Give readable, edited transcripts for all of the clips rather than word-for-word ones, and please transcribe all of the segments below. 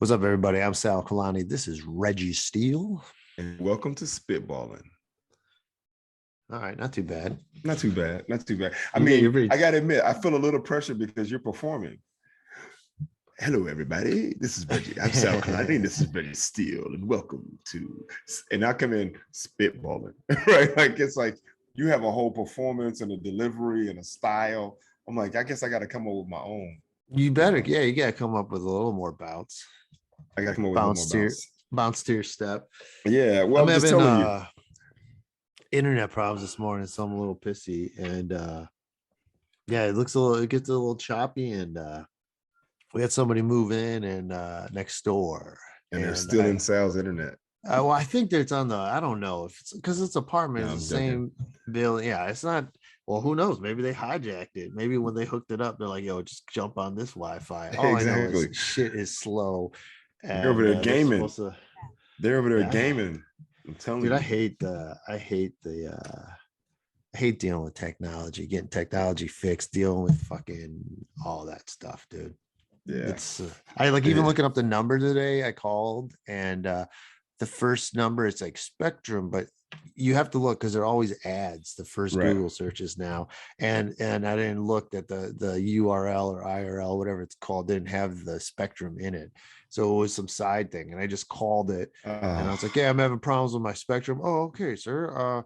What's up, everybody? I'm Sal Kalani. This is Reggie Steele. And welcome to Spitballin. All right, not too bad. Not too bad. Not too bad. I got to admit, I feel a little pressure because you're performing. Hello, everybody. This is Reggie. I'm Sal Kalani. This is Reggie Steele. And welcome to, and I come in spitballing, right? Like, it's like you have a whole performance and a delivery and a style. I'm like, I guess I got to come up with my own. You better, yeah, you got to come up with a little more bounce. I got to come up with a little more bounce to your step. Yeah, well, I'm just telling you. Internet problems this morning, so I'm a little pissy, and yeah, it gets a little choppy, and we had somebody move in and next door, and they're still in Sal's internet. Well, I think it's on I don't know if it's because it's apartment, it's the same building. Yeah, it's not. Well, who knows? Maybe they hijacked it. Maybe when they hooked it up, they're like, "Yo, just jump on this Wi-Fi." All I know is shit is slow. And, they're over there gaming. They're over there gaming. I'm telling you. I hate dealing with technology, getting technology fixed, dealing with fucking all that stuff, dude. Yeah. It's I like even looking up the number today. I called and the first number is like Spectrum, but you have to look because they're always ads. The first Google searches now, and I didn't look at the URL or IRL, whatever it's called, didn't have the Spectrum in it, so it was some side thing. And I just called it, and I was like, "Yeah, I'm having problems with my Spectrum." Oh, okay, sir. How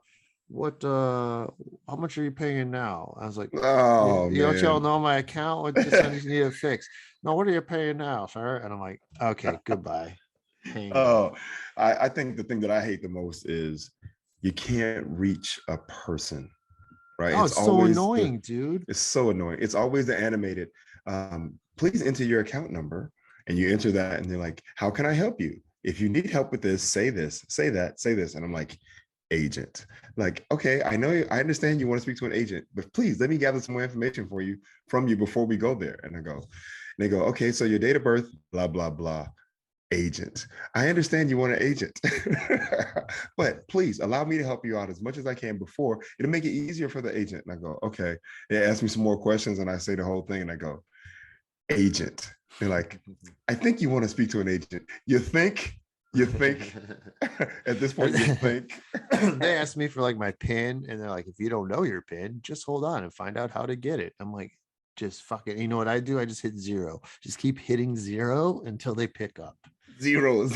much are you paying now? I was like, "Oh, you don't y'all know my account? What just I just need it fixed." No, what are you paying now, sir? And I'm like, okay, goodbye. I think the thing that I hate the most is you can't reach a person, right? Oh, it's so annoying, dude. It's so annoying. It's always the animated. Please enter your account number, and you enter that, and they're like, "How can I help you? If you need help with this, say this, say that, say this." And I'm like, agent. Like, okay, I understand you want to speak to an agent, but please let me gather some more information from you before we go there. And they go, okay, so your date of birth, blah, blah, blah. Agent. I understand you want an agent, but please allow me to help you out as much as I can before. It'll make it easier for the agent. And I go, okay. They ask me some more questions and I say the whole thing and I go, agent. They're like, I think you want to speak to an agent. You think at this point, you think. They asked me for like my PIN and they're like, if you don't know your PIN, just hold on and find out how to get it. I'm like, just fucking, you know what I do? I just hit 0. Just keep hitting 0 until they pick up. 0. And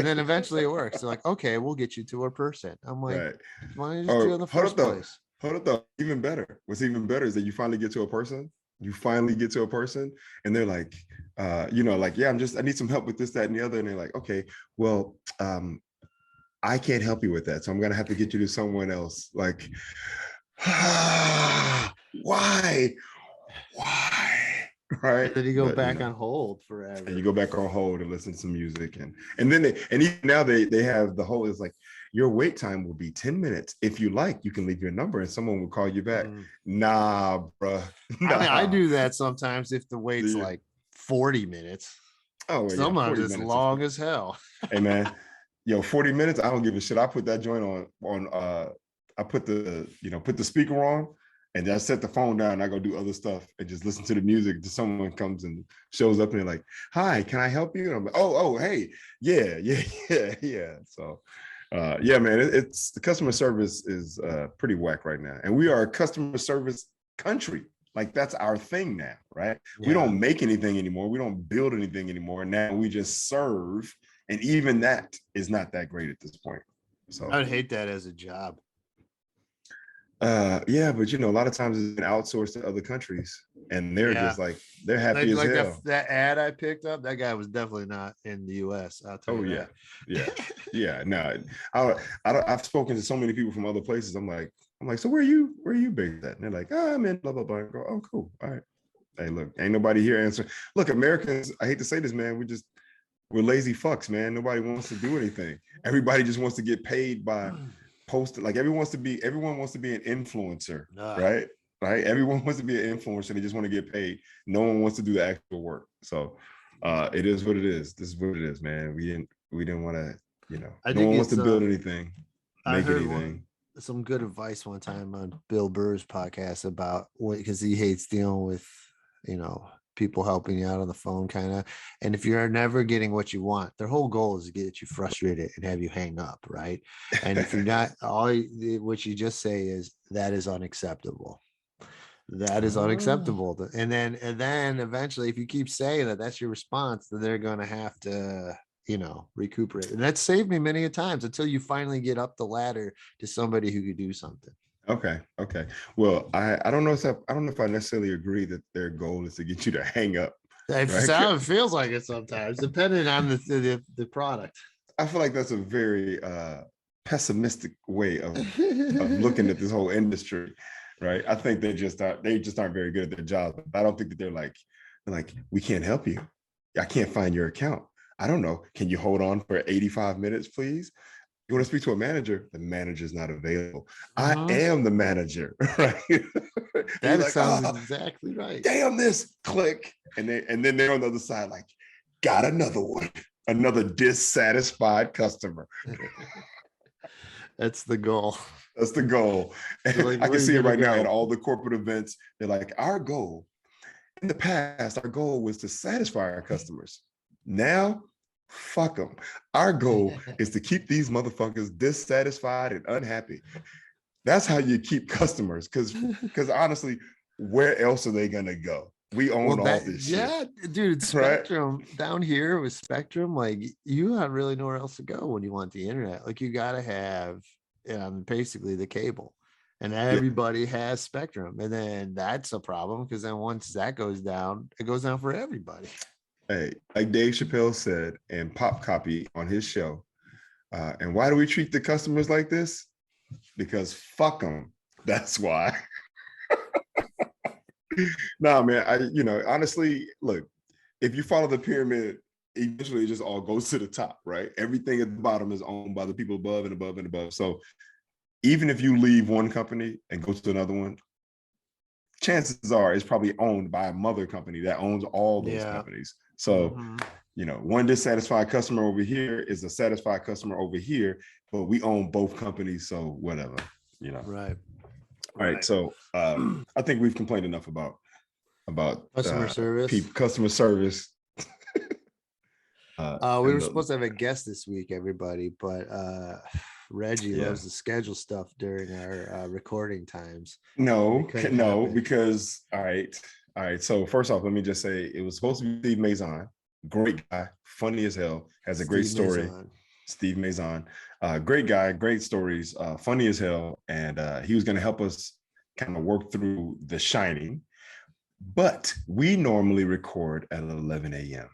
then eventually it works. They're like, okay, we'll get you to a person. I'm like, why don't you just do it in the first place? Hold up though. Even better. What's even better is that you finally get to a person. And they're like, like, yeah, I need some help with this, that, and the other. And they're like, okay, well, I can't help you with that. So I'm going to have to get you to someone else. Like, why? Right. And then you go back on hold forever. And you go back on hold and listen to some music. And then even now they have the whole, is like, your wait time will be 10 minutes. If you like, you can leave your number and someone will call you back. Nah, bruh. Nah. I mean, I do that sometimes if the wait's like 40 minutes. Oh, sometimes it's long as hell. Hey, man, 40 minutes, I don't give a shit. I put that joint on I put the speaker on and I set the phone down and I go do other stuff and just listen to the music until someone comes and shows up and they're like, hi, can I help you? And I'm like, oh, hey, yeah. So yeah, man, it's the customer service is pretty whack right now. And we are a customer service country. Like, that's our thing now, right? Yeah. We don't make anything anymore. We don't build anything anymore. Now we just serve. And even that is not that great at this point. So I would hate that as a job. Yeah, but a lot of times it's been outsourced to other countries and they're just like, they're happy as hell. That ad I picked up, that guy was definitely not in the US. I'll tell you that. Yeah. No, I've spoken to so many people from other places. I'm like, so where are you based at? And they're like, I'm in blah, blah, blah. I go, oh, cool. All right. Hey, look, ain't nobody here answering. Look, Americans, I hate to say this, man, we're lazy fucks, man. Nobody wants to do anything. Everybody just wants to get paid by posting. Like, everyone wants to be an influencer, right? Everyone wants to be an influencer. They just want to get paid. No one wants to do the actual work. So it is what it is. This is what it is, man. We didn't want to, no one wants to build anything, make anything. Some good advice one time on Bill Burr's podcast about because he hates dealing with, people helping you out on the phone, kind of. And if you're never getting what you want, their whole goal is to get you frustrated and have you hang up, right? And if you're not, what you just say is that is unacceptable. That is unacceptable. And then eventually, if you keep saying that, that's your response, then they're going to have to, recuperate. And that saved me many a times until you finally get up the ladder to somebody who could do something. Okay. Well, I don't know if I necessarily agree that their goal is to get you to hang up. That's how it feels like it sometimes, depending on the product. I feel like that's a very pessimistic way of looking at this whole industry, right? I think they just aren't very good at their job. I don't think that they're like, we can't help you. I can't find your account. I don't know. Can you hold on for 85 minutes, please? You want to speak to a manager? The manager's not available. I am the manager, right? That sounds exactly right. Damn this, click. And then they're on the other side, like, got another one, another dissatisfied customer. That's the goal. That's the goal. And like, I can see it right now at all the corporate events. They're like, our goal, in the past, our goal was to satisfy our customers. Now, fuck them. Our goal is to keep these motherfuckers dissatisfied and unhappy. That's how you keep customers. Because honestly, where else are they gonna go? We own all this shit. Yeah, dude. Spectrum down here with Spectrum, like you have really nowhere else to go when you want the internet. Like you gotta have basically the cable. And everybody has Spectrum. And then that's a problem because then once that goes down, it goes down for everybody. Hey, like Dave Chappelle said in Pop Copy on his show, and why do we treat the customers like this? Because fuck them. That's why. Nah, man. Honestly, look, if you follow the pyramid, eventually it just all goes to the top, right? Everything at the bottom is owned by the people above and above and above. So even if you leave one company and go to another one, chances are it's probably owned by a mother company that owns all those companies. So, one dissatisfied customer over here is a satisfied customer over here, but we own both companies. So whatever, Right. All right. So I think we've complained enough about customer service. Customer service. We were supposed to have a guest this week, everybody, but Reggie loves to schedule stuff during our recording times. Because all right. So first off, let me just say it was supposed to be Steve Mazon, great guy, funny as hell, has a great story. Steve Mazon, great guy, great stories, funny as hell, and he was going to help us kind of work through The Shining. But we normally record at 11 a.m.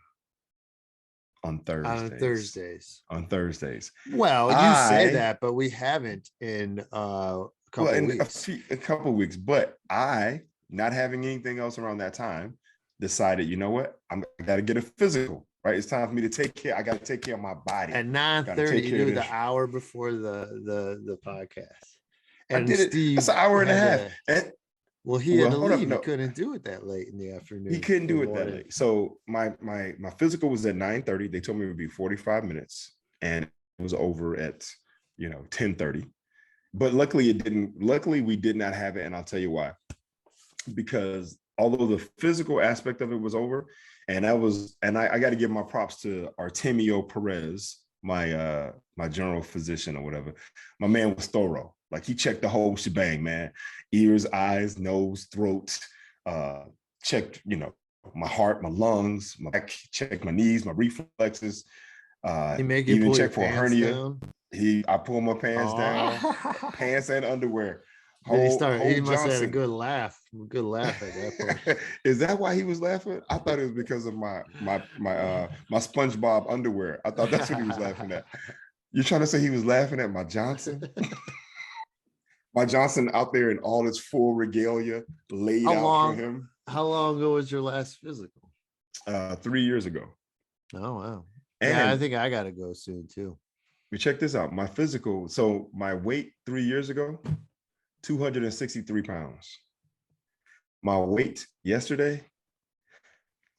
on Thursdays. Well, you say that, but we haven't in a couple weeks. But I, not having anything else around that time, decided, you know what? I got to get a physical. Right, it's time for me to take care. I got to take care of my body. At 9:30, you do the hour before the podcast. And Steve, that's an hour and a half. He had to leave. He couldn't do it that late in the afternoon. He couldn't do it that late. So my physical was at 9:30. They told me it would be 45 minutes, and it was over at 10:30. But luckily it didn't. Luckily we did not have it, and I'll tell you why. Because although the physical aspect of it was over. And I got to give my props to Artemio Perez, my general physician or whatever. My man was thorough. Like he checked the whole shebang, man. Ears, eyes, nose, throat, checked, my heart, my lungs, my back, checked my knees, my reflexes. Even checked for a hernia. Down? I pulled my pants down, pants and underwear. He must have had a good laugh at that point. Is that why he was laughing? I thought it was because of my SpongeBob underwear. I thought that's what he was laughing at. You're trying to say he was laughing at my Johnson? My Johnson out there in all its full regalia laid out for him. How long ago was your last physical? 3 years ago. Oh, wow. And I think I got to go soon too. Check this out. My physical. So my weight 3 years ago, 263 pounds. My weight yesterday,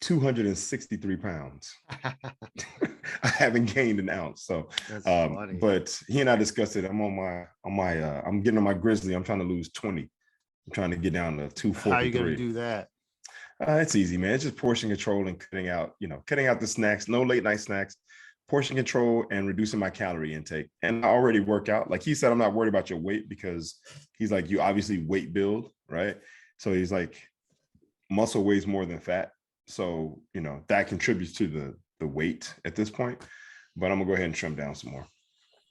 263 pounds. I haven't gained an ounce. So, but he and I discussed it. I'm getting on my Grizzly. I'm trying to lose 20. I'm trying to get down to 243. How are you going to do that? It's easy, man. It's just portion control and cutting out the snacks, no late night snacks, portion control and reducing my calorie intake. And I already work out. Like he said, I'm not worried about your weight because he's like, you obviously weight build, right? So he's like, muscle weighs more than fat. So, that contributes to the weight at this point. But I'm gonna go ahead and trim down some more.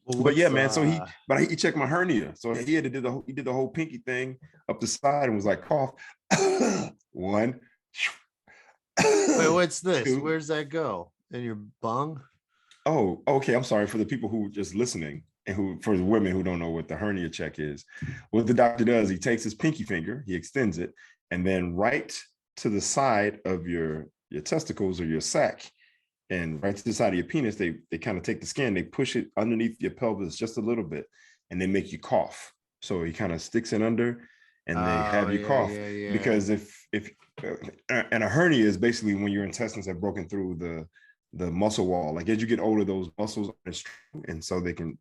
Well, but yeah, man. So he checked my hernia. So he did the whole pinky thing up the side and was like, cough. One. Wait, what's this? Two. Where's that go? In your bung? Oh, okay. I'm sorry for the people who are just listening and for the women who don't know what the hernia check is. What the doctor does, he takes his pinky finger, he extends it, and then right to the side of your testicles or your sac, and right to the side of your penis, they kind of take the skin, they push it underneath your pelvis just a little bit, and they make you cough. So he kind of sticks it under, and they have you cough. Because if and a hernia is basically when your intestines have broken through the muscle wall. Like as you get older, those muscles are strong, and so they can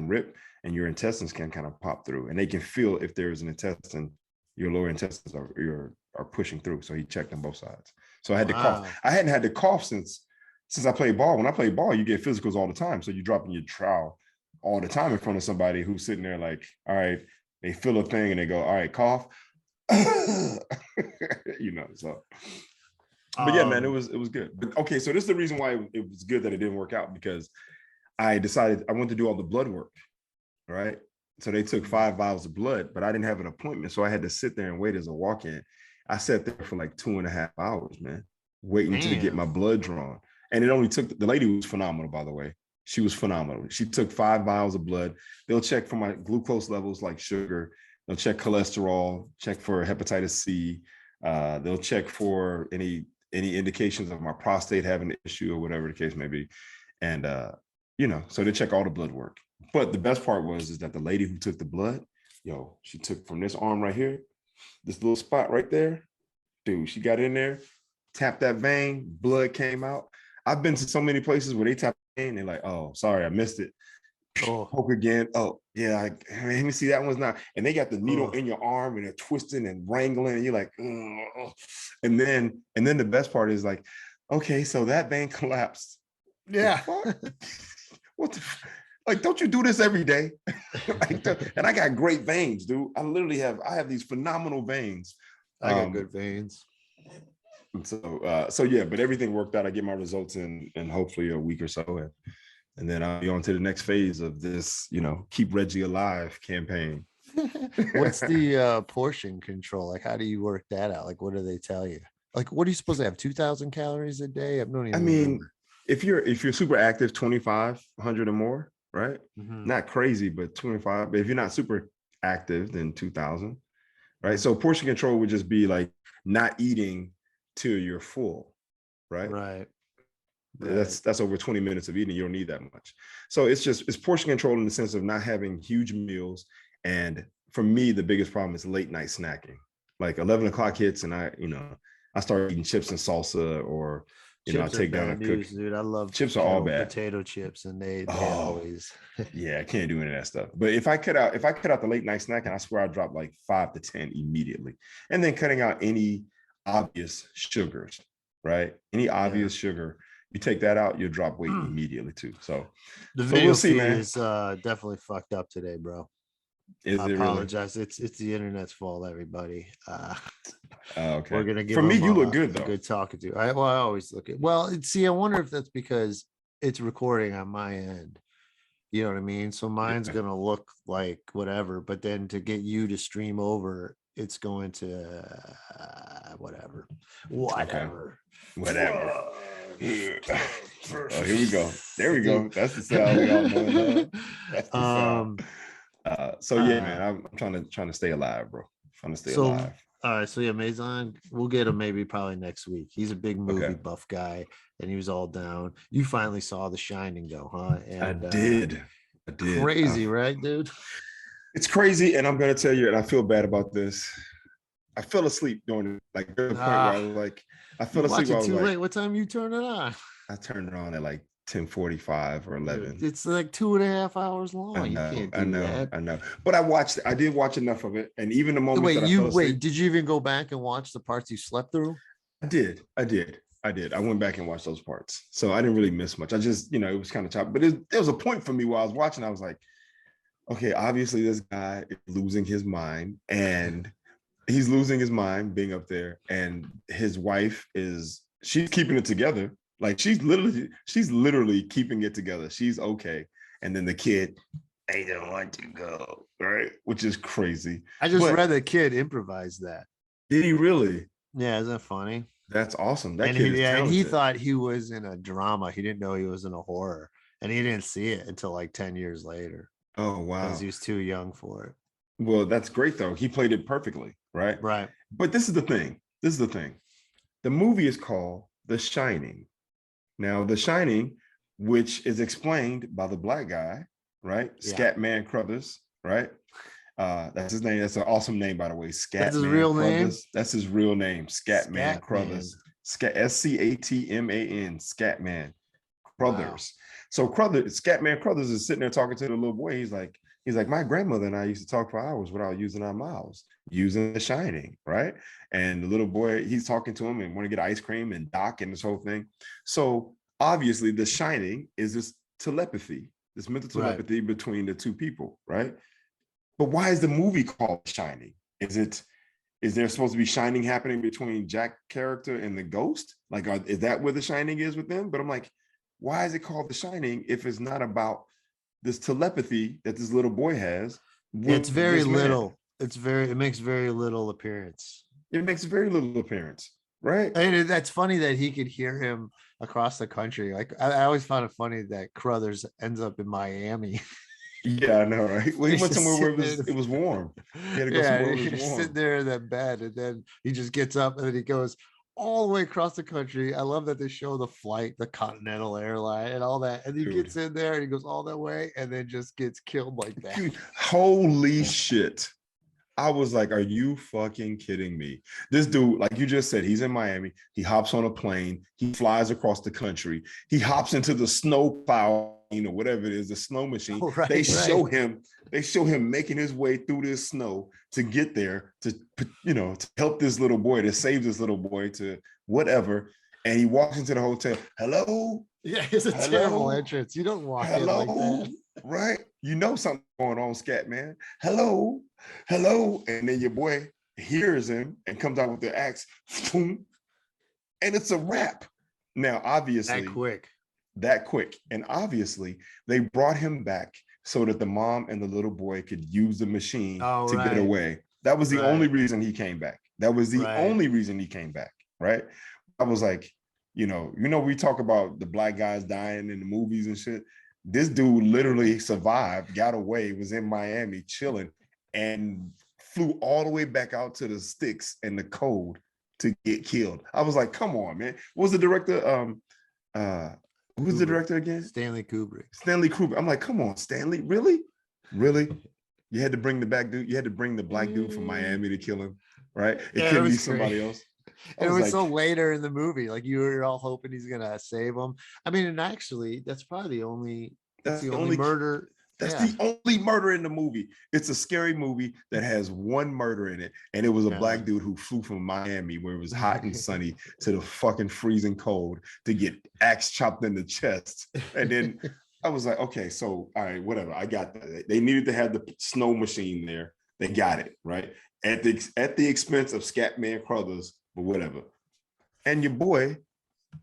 rip, and your intestines can kind of pop through, and they can feel if there is an intestine, your lower intestines are pushing through. So he checked on both sides. So I had to cough. I hadn't had to cough since I played ball. When I play ball, you get physicals all the time. So you're dropping your trowel all the time in front of somebody who's sitting there like, all right, they feel a thing and they go, all right, cough. So. But yeah, man, it was good. But okay, so this is the reason why it was good that it didn't work out, because I decided I wanted to do all the blood work, right? So they took 5 vials of blood, but I didn't have an appointment, so I had to sit there and wait as a walk-in. I sat there for like 2.5 hours, man, waiting to get my blood drawn. And it only took, the lady was phenomenal, by the way. She was phenomenal. She took 5 vials of blood. They'll check for my glucose levels, like sugar. They'll check cholesterol, check for hepatitis C. They'll check for any indications of my prostate having an issue or whatever the case may be. And, so they check all the blood work. But the best part is that the lady who took the blood, she took from this arm right here, this little spot right there, dude, she got in there, tapped that vein, blood came out. I've been to so many places where they tap the vein, they're like, oh, sorry, I missed it. Poke again. Oh, yeah, let me see, that one's not. And they got the needle in your arm and they're twisting and wrangling, and you're like, ugh. And then the best part is like, okay, so that vein collapsed. Yeah. What the like, don't you do this every day? And I got great veins, dude. I have these phenomenal veins. I got good veins. So yeah, but everything worked out. I get my results in hopefully a week or so. And then I'll be on to the next phase of this, Keep Reggie Alive campaign. What's the portion control? Like, how do you work that out? Like, what do they tell you? Like, what are you supposed to have? 2,000 calories a day? I don't even remember. If you're super active, 2,500 or more, right? Mm-hmm. Not crazy, but 25. But if you're not super active, then 2,000, right? So portion control would just be like not eating till you're full, right? Right. That's over 20 minutes of eating. You don't need that much. So it's portion control in the sense of not having huge meals. And for me, the biggest problem is late night snacking. Like 11 o'clock hits and I start eating chips and salsa, or I take down a cookie. Dude, I love chips are all bad. Potato chips, and they always. Yeah, I can't do any of that stuff. But if I cut out the late night snack, and I swear I drop like 5 to 10 immediately. And then cutting out any obvious sugars, right? Any obvious sugar. You take that out, you'll drop weight immediately too. So the video we'll see, man. Is definitely fucked up today, bro. I apologize. Really? It's the internet's fault, everybody. Okay. We're gonna give. For me, you look good though. Good talking to you. I always look good. Well, see, I wonder if that's because it's recording on my end. You know what I mean? So mine's gonna look like whatever, but then to get you to stream over, it's going to whatever. Oh, here we go. There we go. That's the sound we all know. That's the sound. So yeah, man, I'm trying to stay alive, bro. Trying to stay alive. All right, so yeah, Maison, we'll get him maybe probably next week. He's a big movie buff guy, and he was all down. You finally saw The Shining, though, huh? And, I did. Crazy, right, dude? It's crazy, and I'm gonna tell you, and I feel bad about this. I fell asleep during like the point where I was like, I fell asleep. Watch it too late. What time you turn it on? I turned it on at like 10:45 or 11. It's like 2.5 hours long. I know. But I did watch enough of it, and even the moment. Did you even go back and watch the parts you slept through? I went back and watched those parts, so I didn't really miss much. I just, it was kind of choppy. But there was a point for me while I was watching. I was like, okay, obviously this guy is losing his mind, and he's losing his mind being up there, and his wife she's keeping it together. Like she's literally keeping it together. She's okay, and then the kid, they don't want to go, right? Which is crazy. I just read the kid improvised that. Did he really? Yeah, isn't that funny? That's awesome. That And kid is and talented. he thought he was in a drama. He didn't know he was in a horror, and he didn't see it until like 10 years later. Oh wow! Because he was too young for it. Well, that's great though. He played it perfectly, right? Right. But this is the thing. The movie is called The Shining. Now, The Shining, which is explained by the black guy, right? Yeah. Scatman Crothers, right? That's his name. That's an awesome name, by the way. Scatman. That's his real Crothers. name. That's his real name. Scatman Crothers. SCATMAN. Scatman Crothers. Wow. So Scatman Crothers is sitting there talking to the little boy. He's like, my grandmother and I used to talk for hours without using our mouths, using The Shining, right? And the little boy, he's talking to him and want to get ice cream and Doc and this whole thing. So obviously, The Shining is this telepathy, this mental telepathy between the two people, right? But why is the movie called Shining? Is there supposed to be shining happening between Jack character and the ghost? Like, is that where The Shining is with them? But I'm like, why is it called The Shining if it's not about this telepathy that this little boy has? It's very little. It makes very little appearance. It makes very little appearance, right? And that's funny that he could hear him across the country. Like I always found it funny that Crothers ends up in Miami. Yeah, I know, right? Well, he went somewhere where it was warm. He had to go somewhere where it was warm. Sitting there in that bed, and then he just gets up and then he goes all the way across the country. I love that they show the flight, the Continental Airline and all that. And he gets in there and he goes all that way and then just gets killed like that. Dude, holy shit. I was like, are you fucking kidding me? This dude, like you just said, he's in Miami. He hops on a plane. He flies across the country. He hops into the snow plow, whatever it is, the snow machine. Oh, right, they show him making his way through this snow to get there to help this little boy, to save this little boy, to whatever. And he walks into the hotel. Hello? Yeah, it's a terrible entrance. You don't walk in like that. Right? Something going on, Scat Man. Hello. And then your boy hears him and comes out with the axe. Boom, and it's a wrap. Now, obviously, that quick. And obviously, they brought him back so that the mom and the little boy could use the machine to get away. That was the only reason he came back. Only reason he came back, right? I was like, we talk about the black guys dying in the movies and shit. This dude literally survived, got away, was in Miami chilling, and flew all the way back out to the sticks and the cold to get killed. I was like, come on, man. What was the director? Who's the director again? Stanley Kubrick. I'm like, come on, Stanley. Really? You had to bring the black dude. You had to bring the black dude from Miami to kill him, right? It couldn't be somebody else. And it was so later in the movie, like you were all hoping he's gonna save him. I mean, and actually, that's probably the only murder. That's the only murder in the movie. It's a scary movie that has one murder in it, and it was a black dude who flew from Miami, where it was hot and sunny, to the fucking freezing cold to get axe chopped in the chest. And then I was like, okay, so all right, whatever. I got that. They needed to have the snow machine there. They got it right at the expense of Scatman Crothers. But whatever. And your boy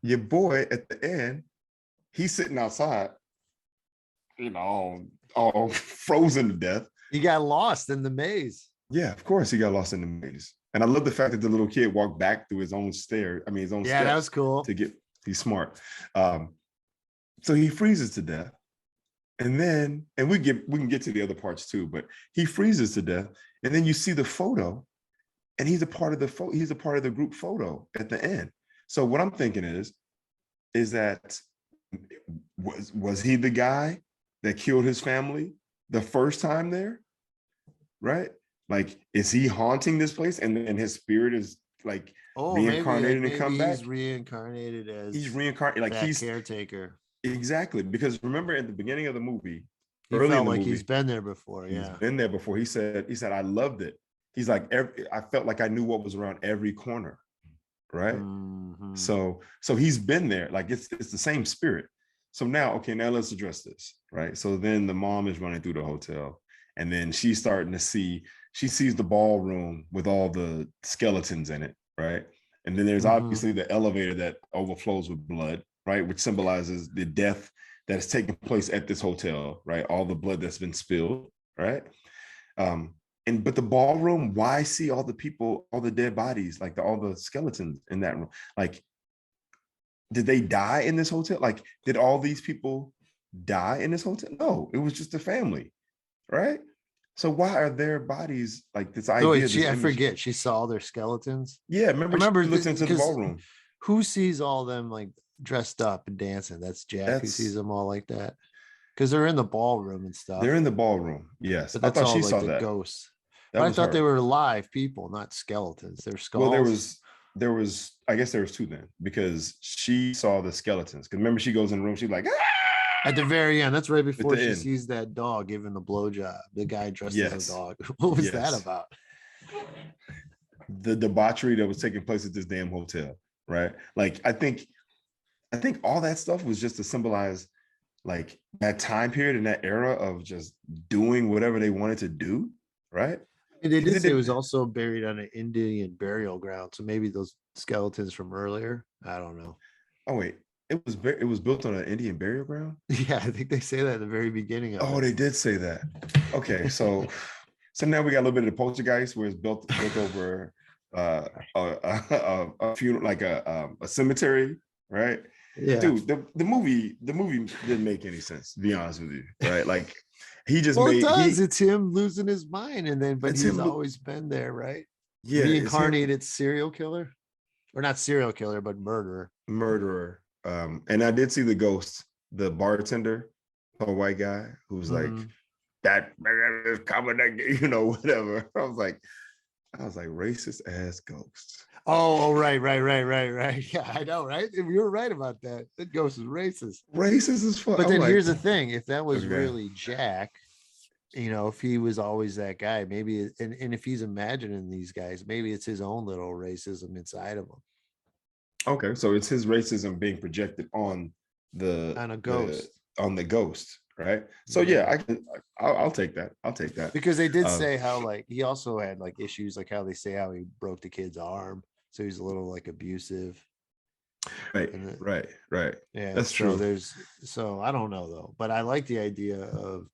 at the end, he's sitting outside, all frozen to death. He got lost in the maze. Yeah, of course he got lost in the maze. And I love the fact that the little kid walked back through his own steps. Yeah, that was cool. He's smart. So he freezes to death. And we can get to the other parts too, but he freezes to death. And then you see the photo. And he's a part of the group photo at the end. So what I'm thinking is that was he the guy that killed his family the first time there? Right? Like, is he haunting this place and his spirit is like reincarnated and come back? He's reincarnated as he's caretaker. Exactly. Because remember at the beginning of the movie, he's been there before. Yeah. He's been there before. He said, I loved it. He's like, I felt like I knew what was around every corner. right? Mm-hmm. So he's been there. Like it's the same spirit. So now, okay, now let's address this, right? So then the mom is running through the hotel, and then she's starting to see, she sees the ballroom with all the skeletons in it, right? And then there's Mm-hmm. obviously the elevator that overflows with blood, right? Which symbolizes the death that has taken place at this hotel, right? All the blood that's been spilled, right? Um, and but the ballroom, why see all the people, all the dead bodies, like all the skeletons in that room? Like, did they die in this hotel? Like, did all these people die in this hotel? No, it was just a family, right? So why are their bodies like this So idea, wait, this I image? forget. She saw their skeletons. Yeah, I remember she remember looks into the because ballroom. who sees all them like dressed up and dancing? That's Jack who sees That's them all like that because they're in the ballroom and they're stuff. in the ballroom. Yes, But I that's thought all she like saw the that. ghosts. That But I was thought they her. were live people, not skeletons. They're Well, skulls. there was I guess there was two then, because she saw the skeletons. Because remember, she goes in the room, she's like, At the very end, that's right at before the she end. sees that dog giving the blowjob. The guy dressed as a Yes, dog. What was that yes. about? The debauchery that was taking place at this damn hotel, right? Like I think all that stuff was just to symbolize like that time period and that era of just doing whatever they wanted to do, right? And they Because did it say it did. was also buried on an Indian burial ground. So maybe those skeletons from earlier. I don't know. Oh wait, it was built on an Indian burial ground. Yeah, I think they say that at the very beginning of Oh, it. they did say that. Okay, so now we got a little bit of the poltergeist where it's built over a funeral, like a cemetery, right? Yeah. Dude, the movie didn't make any sense, to be honest with you, right? Like he just Well, it made does. he It's him losing his mind, and then but it's he's him. always been there, right? Yeah, it's him, Reincarnated serial killer, or not serial killer, but murderer. murderer. And I did see the ghost, the bartender, a white guy who's like, Mm-hmm. that man is coming, whatever. I was like, racist ass ghost. Oh, right. Yeah, I know, right? You were right about that. That ghost is racist. Racist as fuck. But I'm then like, here's the thing: if that was okay, really Jack, if he was always that guy, maybe, and if he's imagining these guys, maybe it's his own little racism inside of him okay. So it's his racism being projected on on a the ghost. on the ghost, right? So yeah, Yeah. I'll take that. I'll take that. Because they did Uh, say how like he also had like issues, like how they say how he broke the kid's arm, so he's a little like abusive. right, And right. yeah, That's true. so I don't know though, but I like the idea of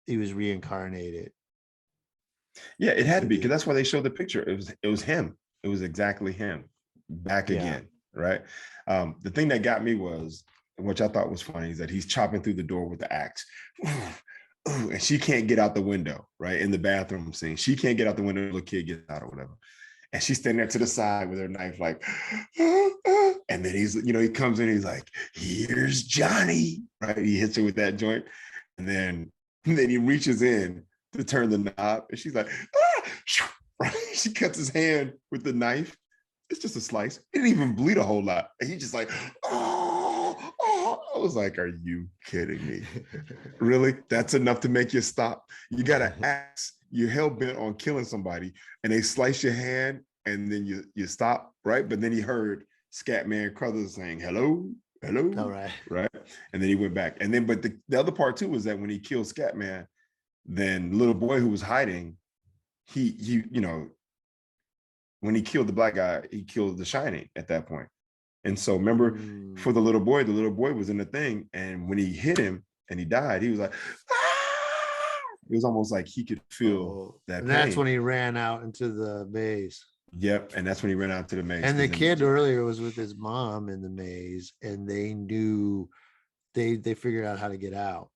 he was reincarnated. Yeah, it had to Into be, because the that's why they showed the picture. It was him. It was exactly him back Yeah. again, right? The thing that got me was, which I thought was funny, is that he's chopping through the door with the axe. And she can't get out the window, right? In the bathroom scene. She can't get out the window, the kid gets out or whatever. And she's standing there to the side with her knife, like, and then he comes in, he's like, here's Johnny, right? He hits her with that joint. And then he reaches in to turn the knob, and she's like, right? She cuts his hand with the knife. It's just a slice. It didn't even bleed a whole lot. And he's just like, oh. I was like, are you kidding me? Really? That's enough to make you stop? You got to axe, you're hell bent on killing somebody, and they slice your hand, and then you stop, right? But then he heard Scatman Crothers saying, hello, All hello, right. right? And then he went back. And then, but the other part too was that when he killed Scatman, then the little boy who was hiding, he when he killed the black guy, he killed the Shining at that point. And so remember, for the little boy was in the thing, and when he hit him and he died, he was like, ah! It was almost like he could feel that And that's when pain. he ran out into the maze. Yep, and that's when he ran out to the maze. And the Because then, kid earlier was with his mom in the maze, and they knew they figured out how to get out.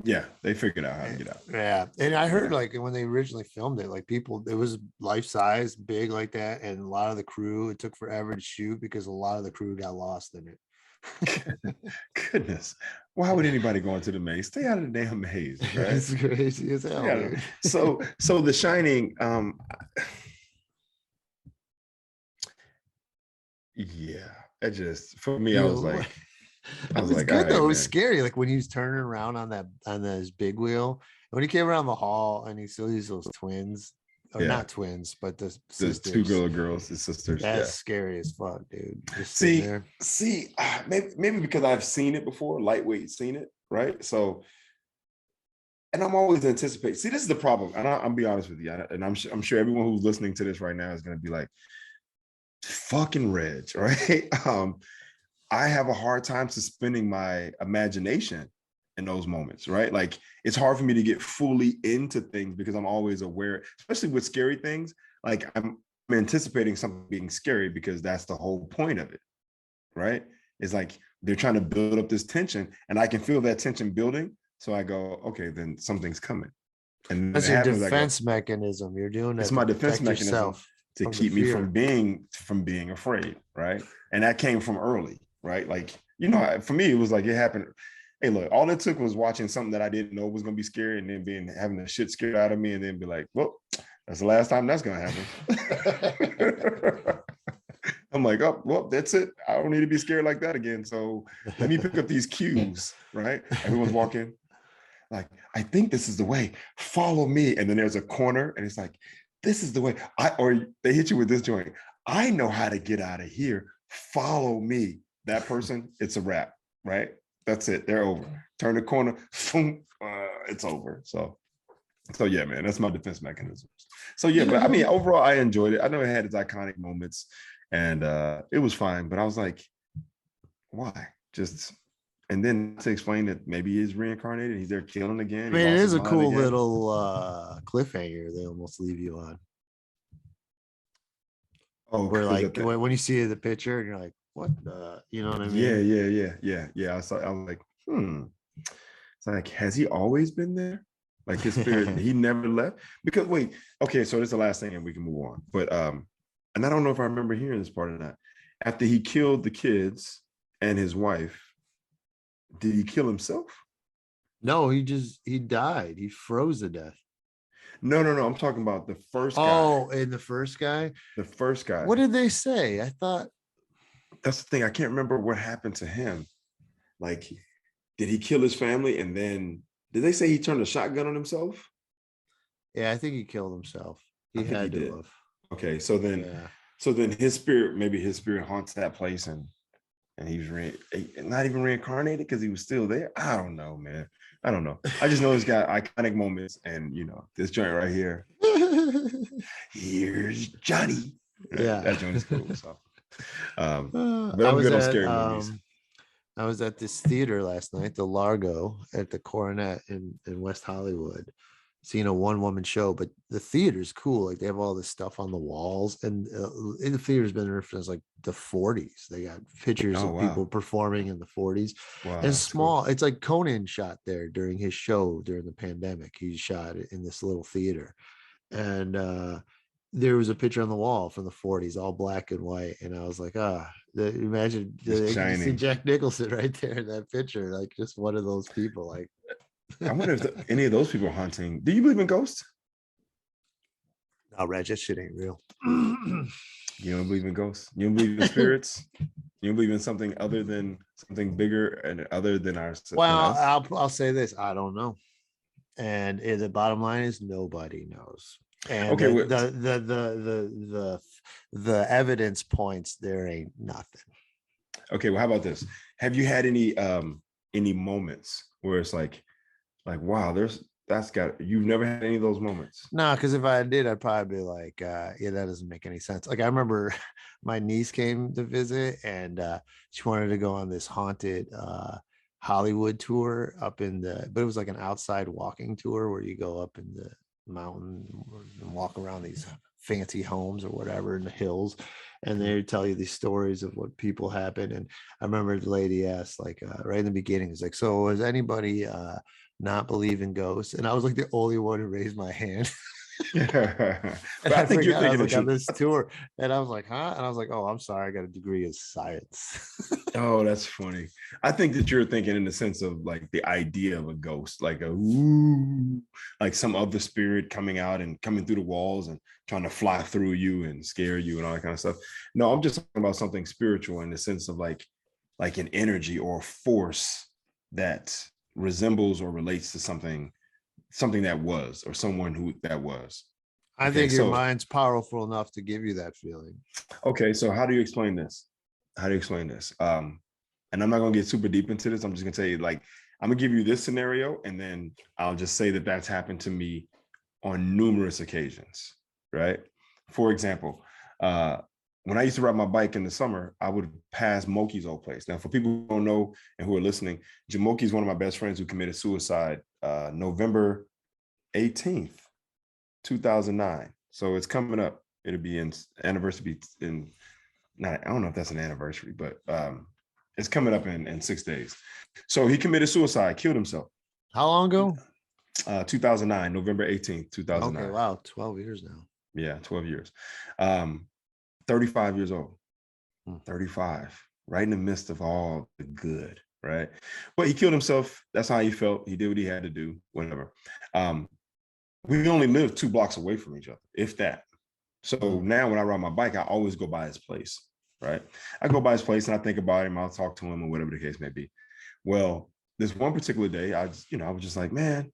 yeah, they figured out how to get out. Yeah. And I heard Yeah. like when they originally filmed it, like people, it was life size, big like that. And a lot of the crew, it took forever to shoot because a lot of the crew got lost in it. Goodness, why would anybody go into the maze? Stay out of the damn maze, right? It's crazy as hell, Yeah. dude. So The Shining, yeah, it just, for me, I was like, It was all good right, though. It was man. scary. Like when he was turning around on his big wheel, when he came around the hall and he saw those twins or not twins, but the The sisters. two girls, the sisters. That's scary as fuck, dude. Just See, there. maybe because I've seen it before, lightweight seen it, right? So, and I'm always anticipating. See, this is the problem, and I'll be honest with you, and I'm sure everyone who's listening to this right now is going to be like, "Fucking Reg," right? I have a hard time suspending my imagination in those moments, right? Like it's hard for me to get fully into things because I'm always aware, especially with scary things. Like I'm anticipating something being scary because that's the whole point of it, right? It's like they're trying to build up this tension and I can feel that tension building. So I go, okay, then something's coming. And that's your defense mechanism. You're doing that. It's my defense mechanism to keep me from being afraid, right? And that came from early, right? Like, for me, it was like it happened. Hey, look, all it took was watching something that I didn't know was gonna be scary and then having the shit scared out of me and then be like, well, that's the last time that's gonna happen. I'm like, oh, well, that's it. I don't need to be scared like that again. So let me pick up these cues, right? Everyone's walking. Like, I think this is the way. Follow me. And then there's a corner, and it's like, this is the way. Or they hit you with this joint. I know how to get out of here. Follow me. That person, it's a wrap, right? That's it. They're over. Turn the corner. It's over. So yeah, man, that's my defense mechanisms. So yeah, but I mean, overall, I enjoyed it. I know it had its iconic moments, and it was fine. But I was like, why? And then to explain that maybe he's reincarnated, he's there killing again. I mean, it is a cool little cliffhanger they almost leave you on. Oh, where like when you see the picture and you're like, what? You know what I mean? Yeah. I was like, It's like, has he always been there? Like his spirit, he never left? Because wait, okay, so this is the last thing and we can move on. But and I don't know if I remember hearing this part or not. After he killed the kids and his wife, did he kill himself? No, he died. He froze to death. No. I'm talking about the first guy. Oh, and the first guy? The first guy. What did they say? I thought. That's the thing. I can't remember what happened to him. Like, did he kill his family? And then, did they say he turned a shotgun on himself? Yeah, I think he killed himself. He had to have. Okay, so then his spirit haunts that place and he's not even reincarnated because he was still there. I don't know, man. I don't know. I just know he's got iconic moments, and this joint right here. Here's Johnny. Yeah, that joint is cool. So, but I'm good on scary movies. I was at this theater last night, the Largo at the Coronet in West Hollywood, seeing a one-woman show, but the theater's cool. Like they have all this stuff on the walls, and the theater's been there since like the 40s. They got pictures of people performing in the 40s. Wow, and small. Cool. It's like Conan shot there during his show during the pandemic. He shot it in this little theater, and there was a picture on the wall from the 40s, all black and white, and I was like, imagine you see Jack Nicholson right there in that picture, like just one of those people, like. I wonder if any of those people are haunting. Do you believe in ghosts? No, Reg, that shit ain't real. You don't believe in ghosts? You don't believe in spirits? You don't believe in something other than something bigger and other than ourselves? Well, I'll say this: I don't know. And the bottom line is nobody knows. And okay, the evidence points there ain't nothing. Okay, well, how about this? Have you had any moments where it's like, wow, you've never had any of those moments? No, because if I did, I'd probably be like, that doesn't make any sense. Like I remember my niece came to visit and she wanted to go on this haunted Hollywood tour but it was like an outside walking tour where you go up in the mountain and walk around these fancy homes or whatever in the hills, and they tell you these stories of what people happen. And I remember the lady asked, like right in the beginning, it's like, so does anybody not believe in ghosts? And I was like the only one who raised my hand. But I think you're thinking like on this tour, and I was like, huh? And I was like, oh, I'm sorry, I got a degree in science. Oh, that's funny. I think that you're thinking in the sense of like the idea of a ghost, like like some other spirit coming out and coming through the walls and trying to fly through you and scare you and all that kind of stuff. No, I'm just talking about something spiritual in the sense of like an energy or a force that resembles or relates to something that was, or someone who that was. I Okay, think your so mind's powerful enough to give you that feeling. okay, so how do you explain this? How do you explain this? And I'm not gonna get super deep into this. I'm just gonna tell you, like, I'm gonna give you this scenario, and then I'll just say that that's happened to me on numerous occasions, right? For example, uh, when I used to ride my bike in the summer, I would pass Moki's old place. Now, for people who don't know and who are listening, Jamoki is one of my best friends who committed suicide November 18th, 2009. So it's coming up. It'll be in anniversary in not, I don't know if that's an anniversary, but it's coming up in 6 days. So he committed suicide, killed himself. How long ago? 2009, November 18th, Okay, 2009. wow, 12 years now. Yeah, 12 years. 35 years old. Hmm. 35, right in the midst of all the good, right? But he killed himself. That's how he felt. He did what he had to do, whatever. We only lived 2 blocks away from each other, if that. So now when I ride my bike, I always go by his place, right? I go by his place and I think about him. I'll talk to him or whatever the case may be. Well, this one particular day, I was just like, man,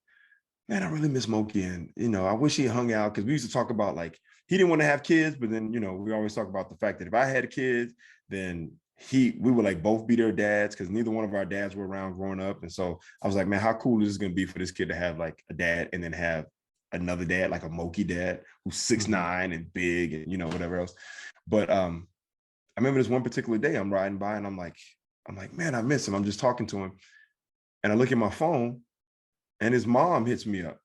I really miss Moki. And, I wish he hung out, because we used to talk about, like, he didn't want to have kids, but then, we always talk about the fact that if I had kids, then we would like both be their dads, because neither one of our dads were around growing up. And so I was like, man, how cool is this going to be for this kid to have like a dad and then have another dad, like a Moki dad who's 6'9" and big and, whatever else. But I remember this one particular day I'm riding by and I'm like, man, I miss him. I'm just talking to him. And I look at my phone and his mom hits me up.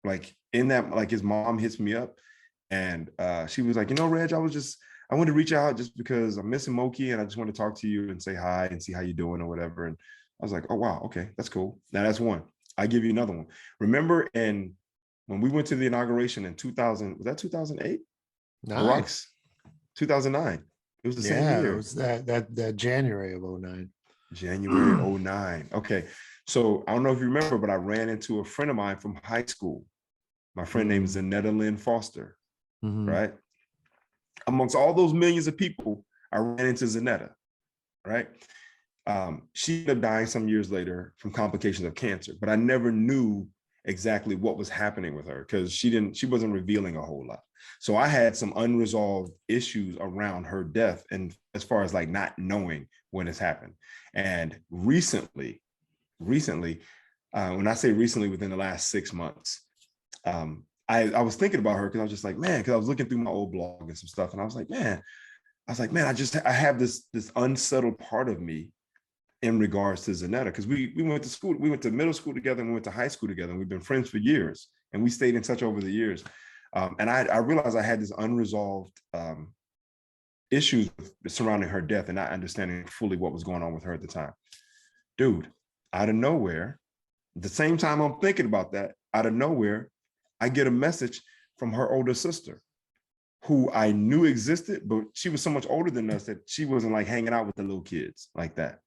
Like his mom hits me up and she was like, Reg, I wanted to reach out just because I'm missing Moki and I just want to talk to you and say hi and see how you're doing or whatever. And I was like, oh, wow. Okay, that's cool. Now that's one. I give you another one. Remember when we went to the inauguration in 2000, was that 2008? Barack's 2009. It was the same year. It was that January of 09. January 09. Okay. So I don't know if you remember, but I ran into a friend of mine from high school. My friend named Zanetta Lynn Foster, right? Amongst all those millions of people, I ran into Zanetta, right? She ended up dying some years later from complications of cancer, but I never knew exactly what was happening with her because she wasn't revealing a whole lot. So I had some unresolved issues around her death, and as far as like not knowing when it's happened. And recently, when I say recently, within the last 6 months, I was thinking about her because I was just like, man, because I was looking through my old blog and some stuff, and I was like, man, I have this unsettled part of me in regards to Zanetta, because we went to school, we went to middle school together, and we went to high school together, and we've been friends for years, and we stayed in touch over the years. And I realized I had this unresolved issues surrounding her death and not understanding fully what was going on with her at the time. Dude, out of nowhere, at the same time I'm thinking about that, out of nowhere, I get a message from her older sister, who I knew existed, but she was so much older than us that she wasn't like hanging out with the little kids like that.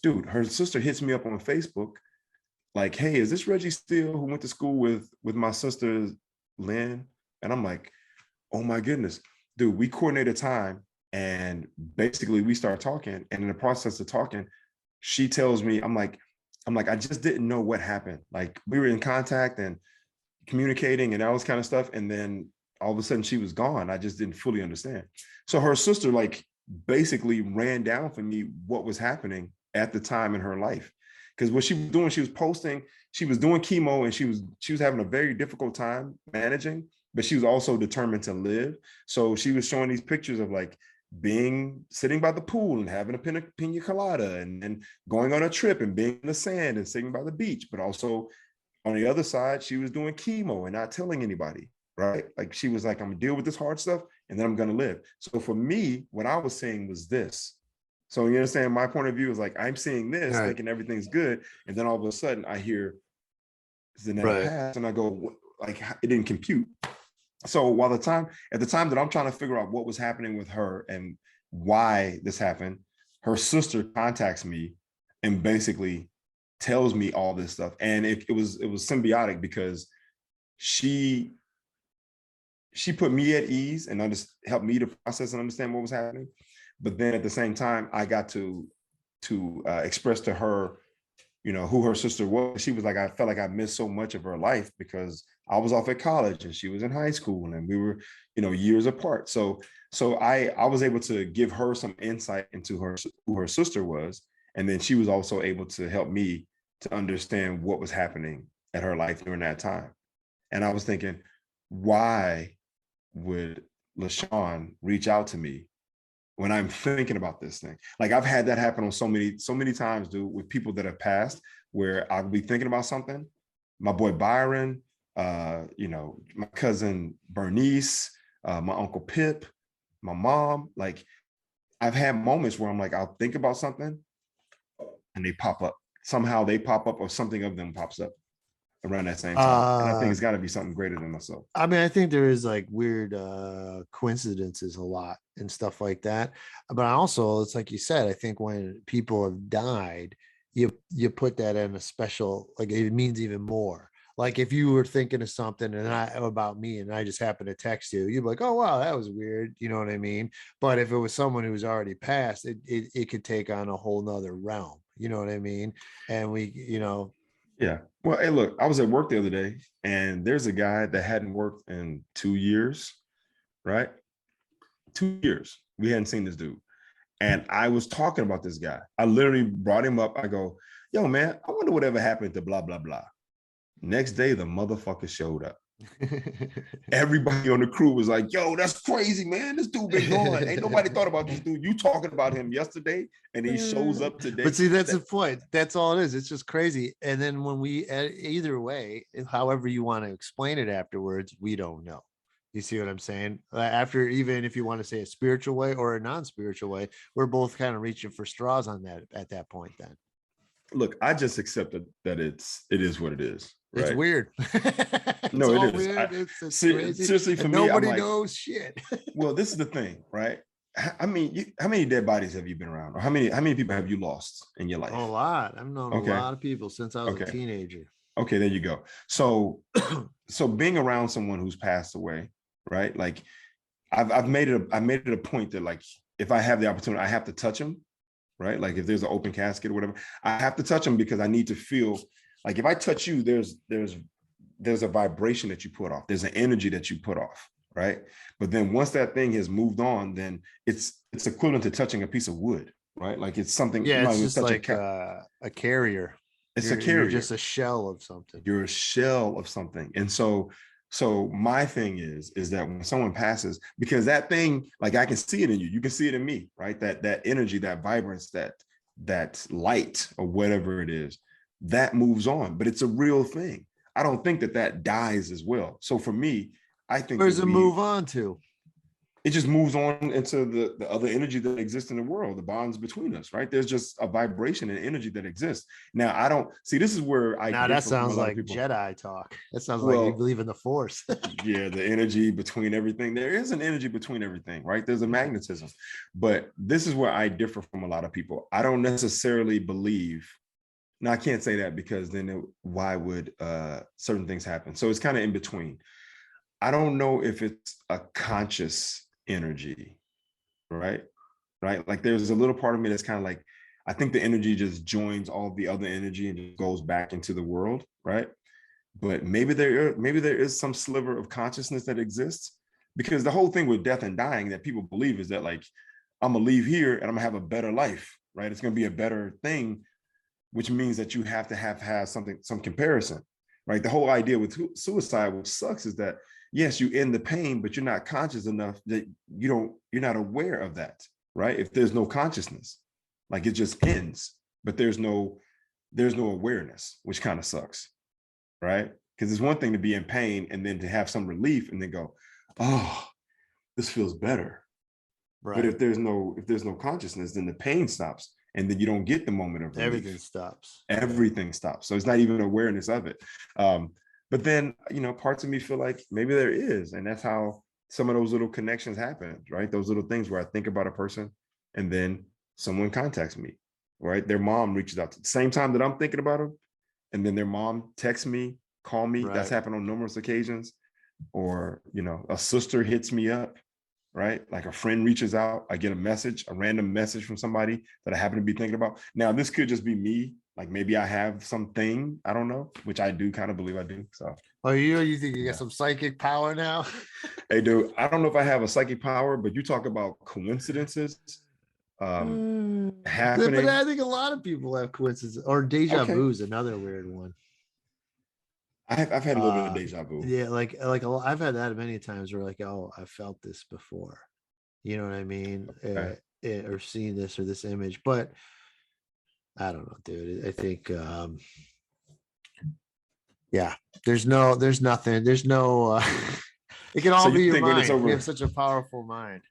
Dude, her sister hits me up on Facebook like, hey, is this Reggie Steele who went to school with my sister Lynn? And I'm like, oh my goodness, dude, we coordinated time and basically we start talking. And in the process of talking, she tells me, I'm like, I just didn't know what happened. Like, we were in contact and communicating and all this kind of stuff. And then all of a sudden she was gone. I just didn't fully understand. So her sister like basically ran down for me what was happening at the time in her life. Because what she was doing, she was posting, she was doing chemo, and she was having a very difficult time managing, but she was also determined to live. So she was showing these pictures of like sitting by the pool and having a pina colada and going on a trip and being in the sand and sitting by the beach. But also on the other side, she was doing chemo and not telling anybody, right? Like, she was like, I'm gonna deal with this hard stuff and then I'm gonna live. So for me, what I was saying was this. So you understand, my point of view is like, I'm seeing this, right, thinking everything's good. And then all of a sudden I hear Zanetta pass and I go, like, it didn't compute. So at the time that I'm trying to figure out what was happening with her and why this happened, her sister contacts me and basically tells me all this stuff. And it was symbiotic, because she put me at ease and helped me to process and understand what was happening. But then at the same time, I got to express to her, who her sister was. She was like, I felt like I missed so much of her life because I was off at college and she was in high school, and we were, years apart. So I was able to give her some insight into who her sister was. And then she was also able to help me to understand what was happening at her life during that time. And I was thinking, why would LaShawn reach out to me when I'm thinking about this thing? Like, I've had that happen on so many times, dude, with people that have passed, where I'll be thinking about something. My boy Byron, my cousin Bernice, my uncle Pip, my mom. Like, I've had moments where I'm like, I'll think about something and they pop up. Somehow they pop up, or something of them pops up around that same time. And I think it's got to be something greater than myself. I mean, I think there is like weird coincidences a lot and stuff like that. But also, it's like you said, I think when people have died, you put that in a special, like, it means even more. Like, if you were thinking of something about me and I just happened to text you, you'd be like, oh wow, that was weird. You know what I mean? But if it was someone who's already passed, it could take on a whole nother realm. You know what I mean? And Yeah. Well, hey, look, I was at work the other day, and there's a guy that hadn't worked in 2 years, right? 2 years. We hadn't seen this dude. And I was talking about this guy. I literally brought him up. I go, yo, man, I wonder whatever happened to blah, blah, blah. Next day, the motherfucker showed up. Everybody on the crew was like, yo, that's crazy, man. This dude been gone. Ain't nobody thought about this dude. You talking about him yesterday, and he shows up today. But see, that's the point. That's all it is. It's just crazy. And then when either way, however you want to explain it afterwards, we don't know. You see what I'm saying? After, even if you want to say a spiritual way or a non-spiritual way, we're both kind of reaching for straws on that at that point. Then, look, I just accepted that it is what it is. Right? It's weird. No, it is. Weird. It's crazy. Seriously, for me, nobody knows shit. Well, this is the thing, right? I mean, how many dead bodies have you been around, or how many people have you lost in your life? A lot. I've known a lot of people since I was a teenager. Okay, there you go. So being around someone who's passed away, right? Like, I made it a point that, like, if I have the opportunity, I have to touch them, right? Like, if there's an open casket or whatever, I have to touch them, because I need to feel like, if I touch you, there's a vibration that you put off. There's an energy that you put off, right? But then once that thing has moved on, then it's equivalent to touching a piece of wood, right? Like, it's something. Yeah, it's just like a carrier. It's a carrier. You're just a shell of something. You're a shell of something. And so my thing is that when someone passes, because that thing, like, I can see it in you, you can see it in me, right? That energy, that vibrance, that light, or whatever it is, that moves on. But it's a real thing. I don't think that dies as well. So for me, I think, where's it move on to? It just moves on into the other energy that exists in the world, the bonds between us, right? There's just a vibration and energy that exists. Now, I don't see, this is where now that sounds like Jedi talk. That sounds like you believe in the Force. Yeah, the energy between everything. There is an energy between everything, right? There's a magnetism. But this is where I differ from a lot of people. I don't necessarily believe. Now, I can't say that, because then why would certain things happen? So it's kind of in between. I don't know if it's a conscious energy, right? Like, there's a little part of me that's kind of like, I think the energy just joins all the other energy and just goes back into the world, right? But maybe there is some sliver of consciousness that exists, because the whole thing with death and dying that people believe is that, like, I'm gonna leave here and I'm gonna have a better life, right? It's gonna be a better thing, which means that you have to have some comparison, right? The whole idea with suicide, which sucks, is that, yes, you end the pain, but you're not conscious enough that you're not aware of that, right? If there's no consciousness, like, it just ends, but there's no awareness, which kind of sucks, right? Because it's one thing to be in pain and then to have some relief and then go, oh, this feels better. Right. But if there's no consciousness, then the pain stops. And then you don't get the moment of relief. Everything stops. So it's not even awareness of it. But then, parts of me feel like maybe there is. And that's how some of those little connections happen, right? Those little things where I think about a person and then someone contacts me, right? Their mom reaches out at the same time that I'm thinking about them. And then their mom texts me, call me. Right. That's happened on numerous occasions. Or, a sister hits me up right? Like a friend reaches out, I get a random message from somebody that I happen to be thinking about. Now, this could just be me. Like maybe I have something, I don't know, which I do kind of believe I do. So, Oh, you think you got yeah. some psychic power now? Hey, dude, I don't know if I have a psychic power, but you talk about coincidences But happening. I think a lot of people have coincidences, or deja Okay. vu is another weird one. I've had a little bit of deja vu. Yeah, I've had that many times where like, oh, I felt this before. You know what I mean? Okay. Or seen this or this image, but I don't know, dude. I think yeah, there's nothing, there's no it can So all you be your think when it's mind. We over, have such a powerful mind.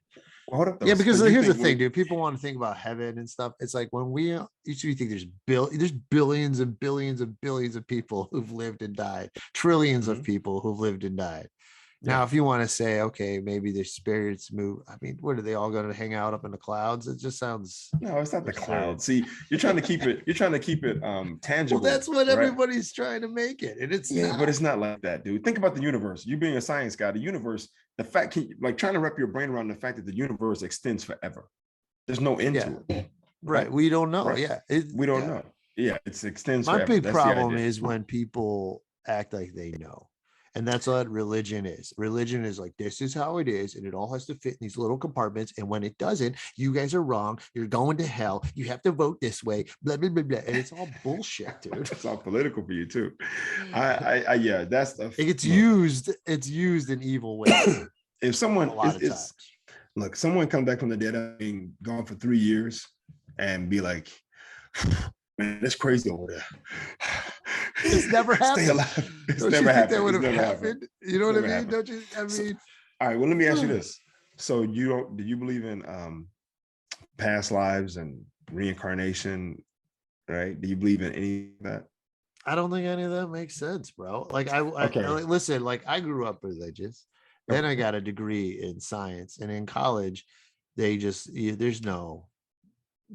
well, hold up though. Yeah, So because you here's the think thing, when, dude. People want to think about heaven and stuff. It's like when we think there's billions and billions and billions of people who've lived and died, trillions of Mhm. people who've lived and died. Now, Yeah. if you want to say, okay, maybe their spirits move, I mean, what are they all going to hang out up in the clouds? It just sounds No, it's not the absurd. cloud. See, you're trying to keep it Well, tangible, that's what right? everybody's trying to make it, and it's Yeah, but not. it's not like that, dude. Think about the universe. You being a science guy, the universe, the fact, like trying to wrap your brain around the fact that the universe extends forever. There's no end Yeah, to it, right. right? We don't know. Right. Yeah, We don't yeah. know. Yeah, it extends My forever. big That's the problem idea. is when people act like they know. And that's what religion is. Religion is like, this is how it is. And it all has to fit in these little compartments. And when it doesn't, you guys are wrong. You're going to hell. You have to vote this way. Blah, blah, blah, blah. And it's all bullshit, dude. It's all political for you too. Yeah, that's the It gets look. it's used in evil ways If a someone lot of is times. look, someone come back from the dead, being gone for 3 years, and be like, man, that's crazy over there. It's never Stay happened. alive. It's Don't you never think that happened. would It's have never happened. happened? You know It's what I never mean? happened. Don't you? I So, mean, all right. Well, let me ask you this. So you don't? Do you believe in past lives and reincarnation? Right? Do you believe in any of that? I don't think any of that makes sense, bro. Like Okay. like, listen, like I grew up religious, then I Okay. got a degree in science, and in college, they just there's no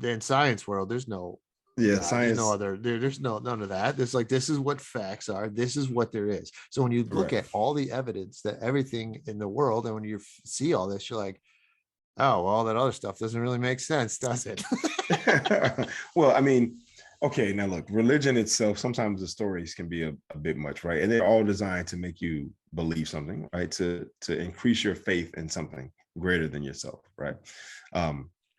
in science world, there's no Yeah. God, there's no Science. other there's no none of that. It's like this is what facts are, this is what there is. So when you look Right. at all the evidence that everything in the world, and when you see all this, you're like, oh, well, all that other stuff doesn't really make sense, does it? Well, I mean, okay, now look, religion itself, sometimes the stories can be a bit much, right? And they're all designed to make you believe something, right? To increase your faith in something greater than yourself, right?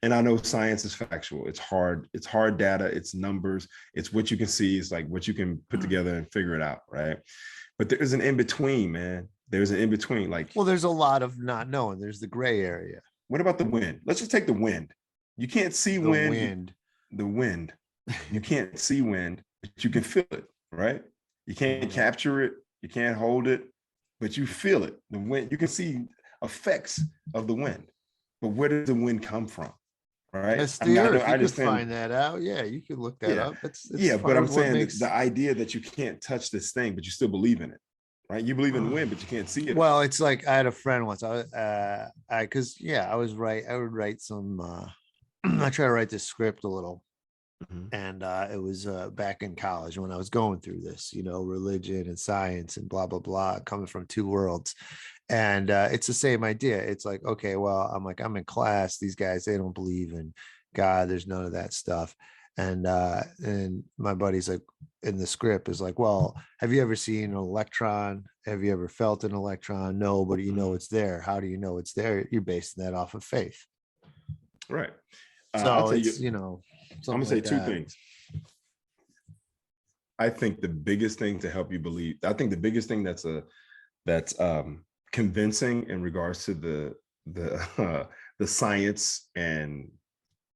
And I know science is factual. It's hard data, it's numbers, it's what you can see, it's like what you can put together and figure it out, right? But there's an in-between, man. There's an in-between. Like, Well, there's a lot of not knowing. There's the gray area. what about the wind? Let's just take the wind. You can't see The wind. wind. The wind. You can't see wind, but you can feel it, right? You can't capture it, you can't hold it, but you feel it. The wind, you can see effects of the wind. But where does the wind come from? Right? That's I mean, the I know earth. I You could understand. find that out. Yeah, you could look that Yeah. up. It's Yeah, but part I'm of what saying that makes. the idea that you can't touch this thing, but you still believe in it, right? You believe in the wind, but you can't see it. Well, it's like I had a friend once. Because I was right. I would write some. I try to write this script a little, Mhm. and it was back in college when I was going through this, religion and science and blah blah blah, coming from two worlds. And it's the same idea. It's like, okay, well, I'm in class. These guys, they don't believe in God. There's none of that stuff. And my buddy's like, in the script is like, well, have you ever seen an electron? Have you ever felt an electron? No, but it's there. How do you know it's there? You're basing that off of faith. Right. I'll So tell you, it's, I'm something gonna say like two that. things. I think the biggest thing to help you believe, I think the biggest thing that's convincing in regards to the science and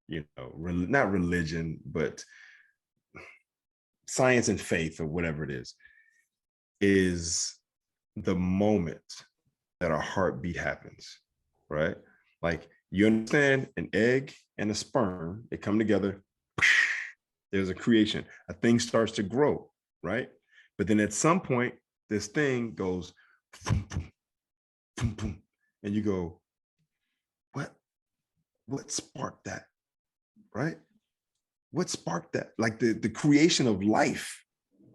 not religion, but science and faith or whatever it is the moment that a heartbeat happens, right? Like, you understand, an egg and a sperm, they come together, there's a creation, a thing starts to grow, right? But then at some point, this thing goes, boom, boom, boom, boom, and you go, what sparked that, right? What sparked that? Like the creation of life.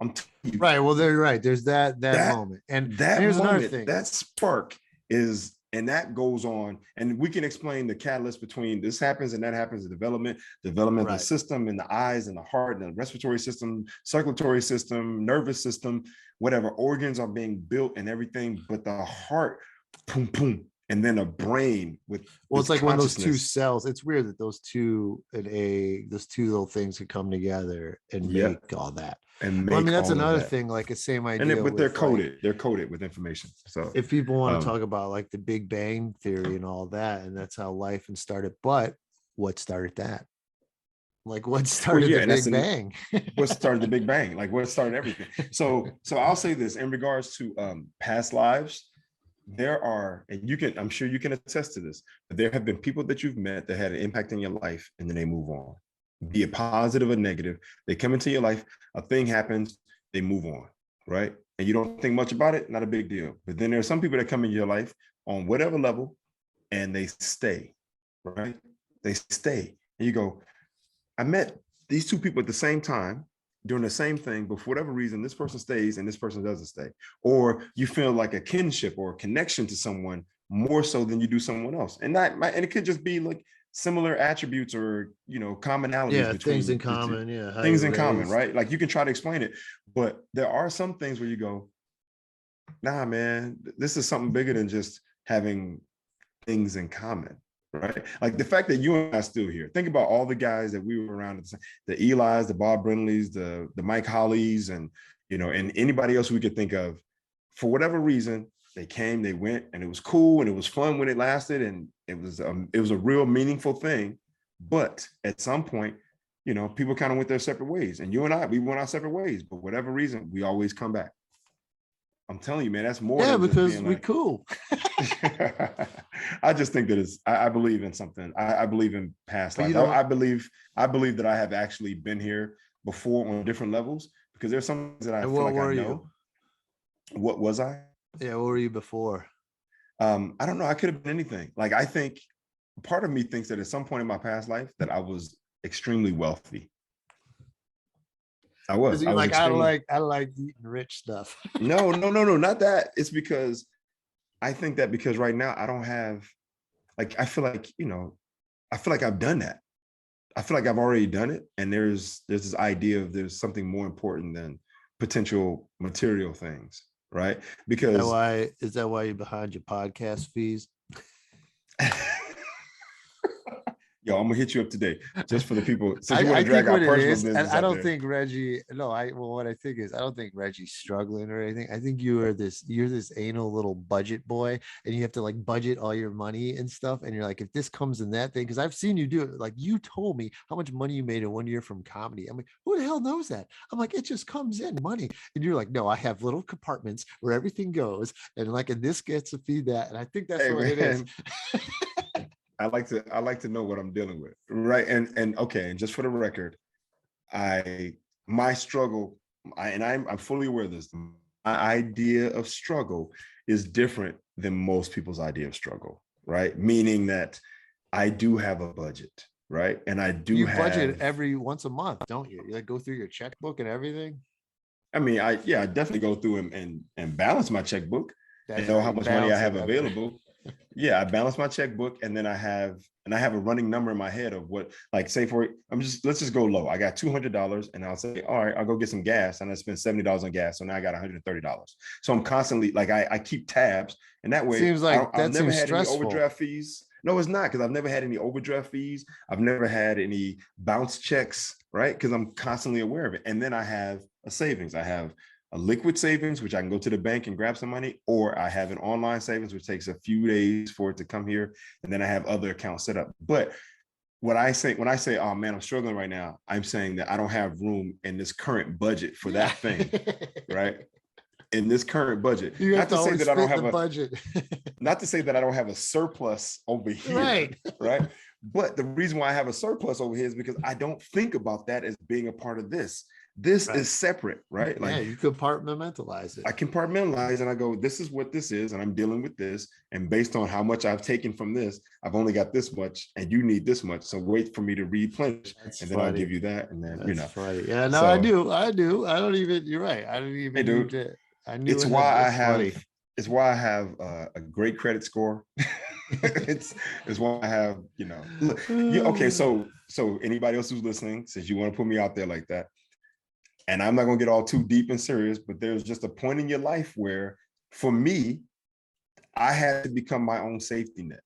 I'm telling you, Right. Well, they're right. There's that that moment. And that here's another moment, thing. that spark is And that goes on, and we can explain the catalyst between this happens and that happens, the developmental Right. system in the eyes and the heart and the respiratory system, circulatory system, nervous system, whatever organs are being built and everything, but the heart, boom, boom, and then a brain with Well, it's like when those two consciousness. cells, it's weird that those two little things could come together and Yep. make all that. And Well, I mean, make that's all of another that. thing, like the same And idea but they're with like, coded with information. So if people want to talk about like the Big Bang Theory and all that, and that's how life and started, but what started that? Like what started the and Big Bang? what started the Big Bang? Like what started everything? So I'll say this in regards to past lives. There are, and I'm sure you can attest to this, but there have been people that you've met that had an impact in your life and then they move on, be it positive or negative. They come into your life, a thing happens, they move on, right? And you don't think much about it, not a big deal. But then there are some people that come into your life on whatever level and they stay, right? They stay. And you go, I met these two people at the same time doing the same thing, but for whatever reason, this person stays and this person doesn't stay. Or you feel like a kinship or a connection to someone more so than you do someone else. And it could just be like similar attributes or, commonalities between things in common. Yeah. Things in common, right? Like you can try to explain it, but there are some things where you go, nah, man, this is something bigger than just having things in common. Right, like the fact that you and I are still here. Think about all the guys that we were around, the Eli's, the Bob Brenleys, the Mike Hollies, and and anybody else we could think of. For whatever reason, they came, they went, and it was cool and it was fun when it lasted, and it was a real meaningful thing. But at some point, people kind of went their separate ways, and you and I, we went our separate ways. But whatever reason, we always come back. I'm telling you, man, that's more than because just being we like, cool. I just think that I believe in something. I believe in past lives. I believe that I have actually been here before on different levels, because there's some things that I feel like I know. What was I? Yeah, what were you before? I don't know. I could have been anything. Like, I think part of me thinks that at some point in my past life that I was extremely wealthy. I was like, extremely... I like eating rich stuff. No, not that. It's because I think that because right now I don't have, like, I feel like I've done that. I feel like I've already done it. And there's this idea of there's something more important than potential material things, right? Because is that why you're behind your podcast fees? Yo, I'm gonna hit you up today just for the people. Since you want to drag our personal business, I don't think Reggie. No, what I think is, I don't think Reggie's struggling or anything. I think you're this anal little budget boy, and you have to like budget all your money and stuff. And you're like, if this comes in that thing, because I've seen you do it. Like, you told me how much money you made in 1 year from comedy. I'm like, who the hell knows that? I'm like, it just comes in money. And you're like, no, I have little compartments where everything goes, and like, and this gets to feed that. And I think that's what it is. I like to know what I'm dealing with, right? And okay, and just for the record, my struggle, I'm fully aware of this. My idea of struggle is different than most people's idea of struggle, right? Meaning that I do have a budget, right? And I do budget every once a month, don't you? You like go through your checkbook and everything. I mean, I definitely go through and balance my checkbook and know how much money I have available. Yeah, I balance my checkbook, and then I have a running number in my head of what, like, say let's just go low. I got $200, and I'll say, all right, I'll go get some gas, and I spend $70 on gas, so now I got $130. So I'm constantly like, I keep tabs, and that way, seems like I've never had stressful. any overdraft fees. No, it's not, because I've never had any overdraft fees. I've never had any bounce checks, right? Because I'm constantly aware of it. And then I have a savings. I have a liquid savings, which I can go to the bank and grab some money, or I have an online savings, which takes a few days for it to come here. And then I have other accounts set up. But when I say, oh man, I'm struggling right now, I'm saying that I don't have room in this current budget for that thing, right? In this current budget. Not to say that I don't have a budget. Not to say that I don't have a surplus over here, right? But the reason why I have a surplus over here is because I don't think about that as being a part of this. This is separate, right? Like, you compartmentalize it. I compartmentalize and I go, this is what this is, and I'm dealing with this. And based on how much I've taken from this, I've only got this much, and you need this much. So wait for me to replenish, and then I'll give you that. And then funny. Yeah, no, so, I do. I don't even. You're right. I don't even. Hey, dude, I knew it's why I have. Funny. it's why I have a great credit score. it's why I have, look, okay. So anybody else who's listening, since you want to put me out there like that, and I'm not gonna get all too deep and serious, but there's just a point in your life where, for me, I had to become my own safety net.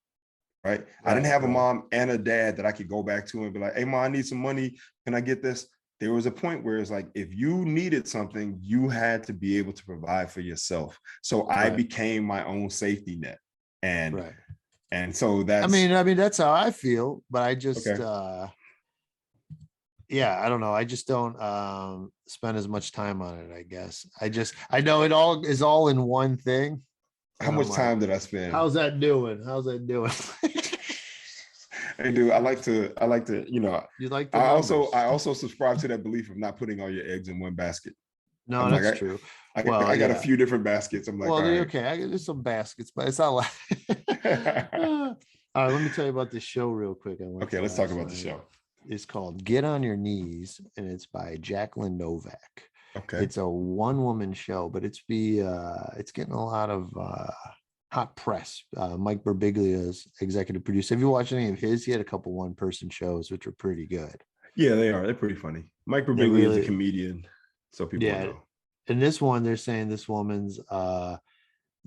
Right. I didn't have a mom and a dad that I could go back to and be like, hey, mom, I need some money. Can I get this? There was a point where it's like, if you needed something, you had to be able to provide for yourself. So I became my own safety net. And so that's, I mean, that's how I feel, but I just, yeah, I don't know. I just don't spend as much time on it, I guess. I know it all is all in one thing. How much time did I spend? How's that doing? Hey, dude, I like to, you like I also subscribe to that belief of not putting all your eggs in one basket. No, that's true. I got a few different baskets. I'm like, well, okay, I got some baskets, but it's not like all right, let me tell you about this show real quick. Okay, let's talk about the show. It's called Get on Your Knees, and it's by Jacqueline Novak. Okay. It's a one-woman show, but it's getting a lot of hot press. Mike Birbiglia's executive producer. Have you watched any of his? He had a couple one-person shows, which are pretty good. Yeah, they are. They're pretty funny. Mike Birbiglia is a comedian, so people know. In this one, they're saying this woman's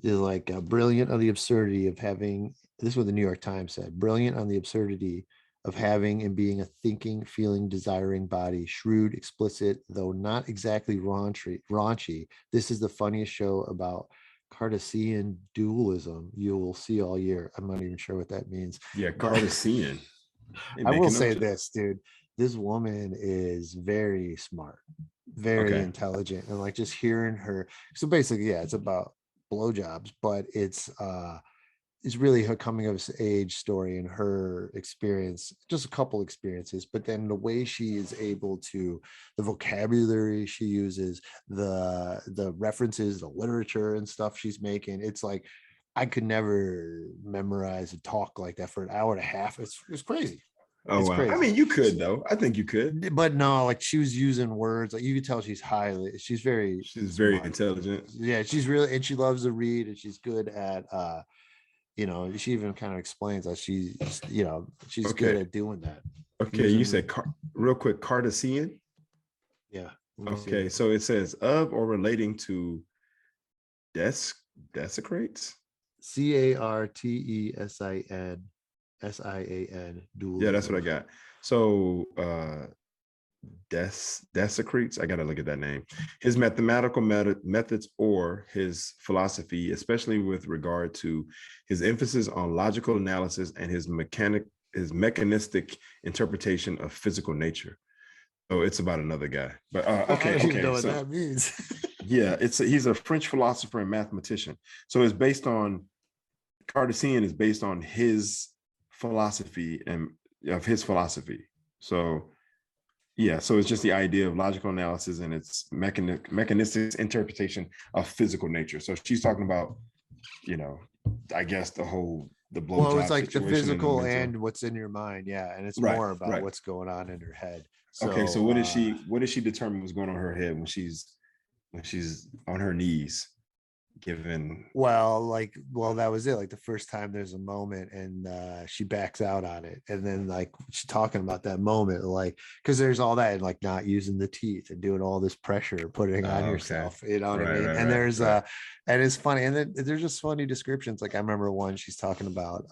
is like brilliant on the absurdity of having. This is what the New York Times said. Brilliant on the absurdity of having and being a thinking, feeling, desiring body, shrewd, explicit, though not exactly raunchy. This is the funniest show about Cartesian dualism you will see all year. I'm not even sure what that means. Yeah, Cartesian. I will say this, dude. This woman is very smart, very intelligent, and like just hearing her. So basically, yeah, it's about blowjobs, but it's really her coming of age story and her experience, just a couple experiences, but then the way she is able to, the vocabulary she uses, the references, the literature and stuff she's making. It's like, I could never memorize and talk like that for an hour and a half. It's crazy. Oh, wow. Crazy. I mean, you could though. I think you could. But no, like she was using words, like you could tell she's very intelligent. Yeah, she's really, and she loves to read, and she's good at she even kind of explains that she's good at doing that. Okay, you said real quick, Cartesian. Yeah. Okay, so it says of or relating to desecrates. CARTESIAN. Yeah, that's what I got. So desecrates. I gotta look at that name. His mathematical methods or his philosophy, especially with regard to his emphasis on logical analysis and his mechanistic interpretation of physical nature. So it's about another guy. But okay, I don't even know what that means. Yeah, he's a French philosopher and mathematician. So it's based on, Cartesian is based on his philosophy and of his philosophy. So yeah, so it's just the idea of logical analysis and its mechanistic interpretation of physical nature. So she's talking about, I guess the blowjob. Well, it's like the physical and what's in your mind, yeah, and it's more about what's going on in her head. So, okay, so what did she determine was going on in her head when she's on her knees? That was it. Like the first time there's a moment and she backs out on it, and then like she's talking about that moment, like because there's all that and like not using the teeth and doing all this pressure putting on yourself, you know what I mean? And there's and it's funny, and then there's just funny descriptions. Like I remember one she's talking about